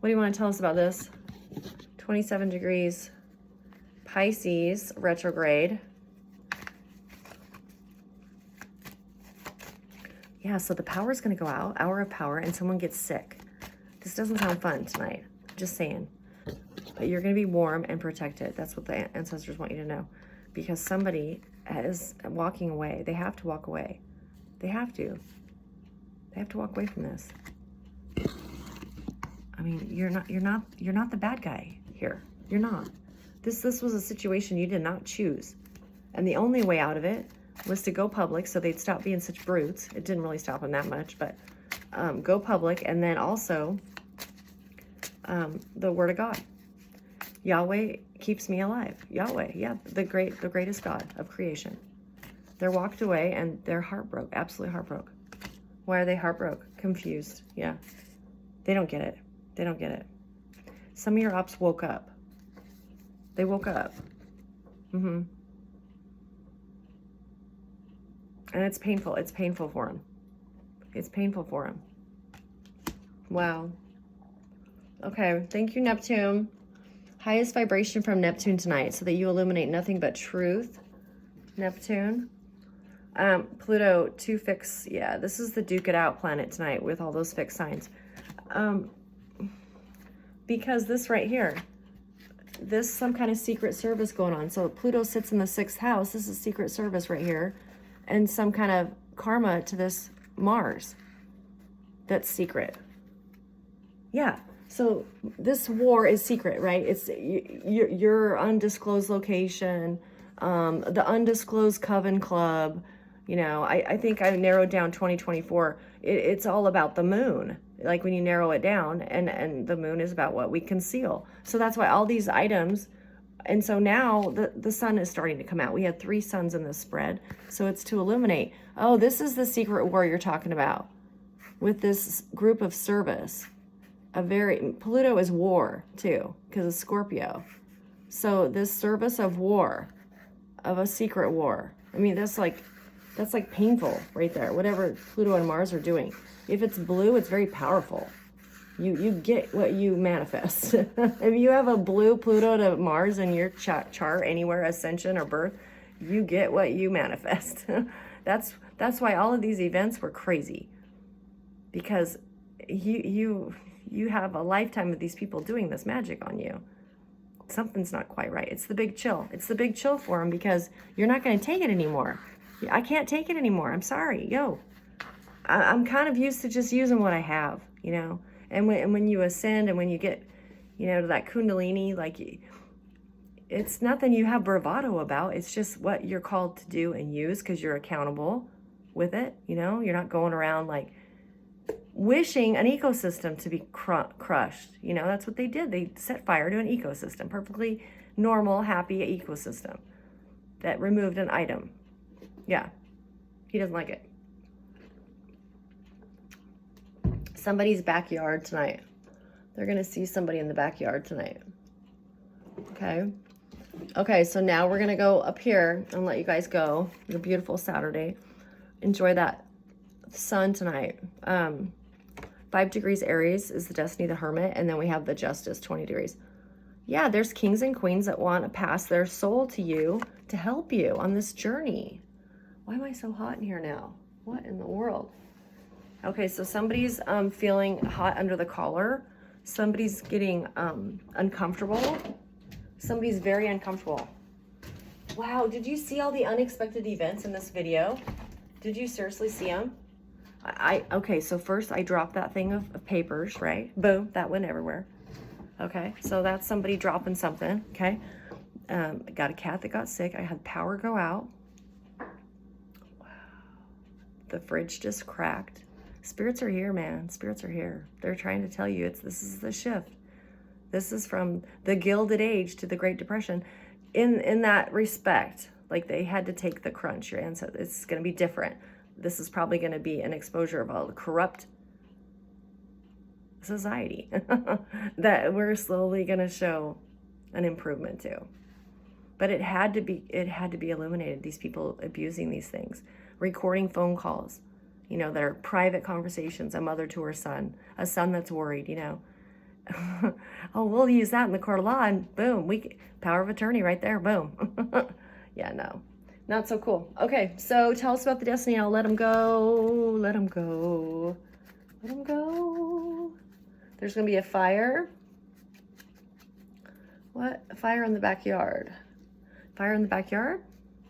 What do you want to tell us about this? 27 degrees, Pisces retrograde. Yeah, so the power is going to go out, hour of power, and someone gets sick. This doesn't sound fun tonight. Just saying. But you're going to be warm and protected. That's what the ancestors want you to know. Because somebody is walking away. They have to walk away. They have to. They have to walk away from this. I mean, you're not the bad guy here. You're not. This was a situation you did not choose. And the only way out of it was to go public so they'd stop being such brutes. It didn't really stop them that much, but go public. And then also the word of God. Yahweh keeps me alive. Yahweh, yeah, the greatest God of creation. They're walked away and they're heartbroken, absolutely heartbroken. Why are they heartbroken? Confused, yeah. They don't get it. They don't get it. Some of your ops woke up. They woke up. And it's painful. It's painful for them. It's painful for them. Wow. Okay, thank you, Neptune. Highest vibration from Neptune tonight, so that you illuminate nothing but truth. Neptune. Pluto, 2 fixed. Yeah, this is the duke it out planet tonight with all those fixed signs. Because this right here, this some kind of secret service going on. So Pluto sits in the 6th house. This is secret service right here. And some kind of karma to this Mars that's secret. Yeah. So this war is secret, right? It's your undisclosed location, the undisclosed coven club. You know, I think I narrowed down 2024. It's all about the moon. Like when you narrow it down, and the moon is about what we conceal. So that's why all these items, and so now the sun is starting to come out. We had 3 suns in this spread. So it's to illuminate. Oh, this is the secret war you're talking about with this group of service. Pluto is war too, because of Scorpio. So this service of war, of a secret war. I mean, that's like painful right there. Whatever Pluto and Mars are doing. If it's blue, it's very powerful. You get what you manifest. If you have a blue Pluto to Mars in your chart anywhere, ascension or birth, you get what you manifest. That's why all of these events were crazy, because you have a lifetime of these people doing this magic on you. Something's not quite right. It's the big chill. It's the big chill for them, because you're not going to take it anymore. I can't take it anymore. I'm sorry. I'm kind of used to just using what I have, you know. And when you ascend and when you get, you know, to that kundalini, like, it's nothing you have bravado about. It's just what you're called to do and use, because you're accountable with it. You know, you're not going around like wishing an ecosystem to be crushed. You know, that's what they did. They set fire to an ecosystem, perfectly normal, happy ecosystem that removed an item. Yeah, he doesn't like it. Somebody's backyard tonight. They're going to see somebody in the backyard tonight. Okay, so now we're going to go up here and let you guys go. It's a beautiful Saturday. Enjoy that sun tonight. 5 degrees Aries is the Destiny, the Hermit, and then we have the Justice, 20 degrees. Yeah, there's kings and queens that want to pass their soul to you to help you on this journey. Why am I so hot in here now? What in the world? Okay, so somebody's feeling hot under the collar. Somebody's getting uncomfortable. Somebody's very uncomfortable. Wow, did you see all the unexpected events in this video? Did you seriously see them? Okay, so first I dropped that thing of papers, right? Boom, that went everywhere. Okay, so that's somebody dropping something, okay? Got a cat that got sick. I had power go out. Wow. The fridge just cracked. Spirits are here, man. Spirits are here. They're trying to tell you this is the shift. This is from the Gilded Age to the Great Depression. In that respect, like they had to take the crunch. Your ancestors, it's going to be different. This is probably going to be an exposure of all the corrupt society that we're slowly going to show an improvement to. But it had to be illuminated. These people abusing these things, recording phone calls, you know, that are private conversations, a mother to her son, a son that's worried, you know. Oh, we'll use that in the court of law, and boom, power of attorney right there, boom. Yeah, no, not so cool. Okay, so tell us about the Destiny. I'll let them go. Let them go. Let them go. There's gonna be a fire. What? A fire in the backyard. Fire in the backyard?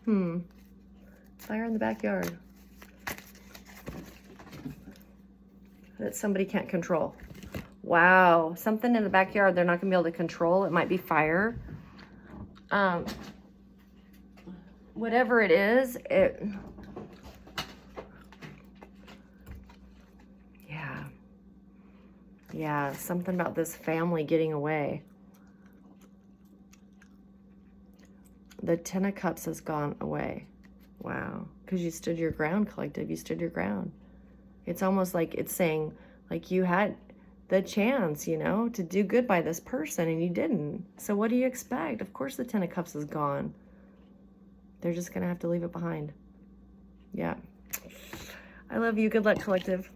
Fire in the backyard. That somebody can't control. Wow, something in the backyard they're not gonna be able to control. It might be fire. Whatever it is, yeah, something about this family getting away. The Ten of Cups has gone away. Wow. Because you stood your ground, collective. You stood your ground. It's almost like it's saying, like, you had the chance, you know, to do good by this person and you didn't. So what do you expect? Of course the Ten of Cups is gone. They're just going to have to leave it behind. Yeah. I love you. Good luck, collective.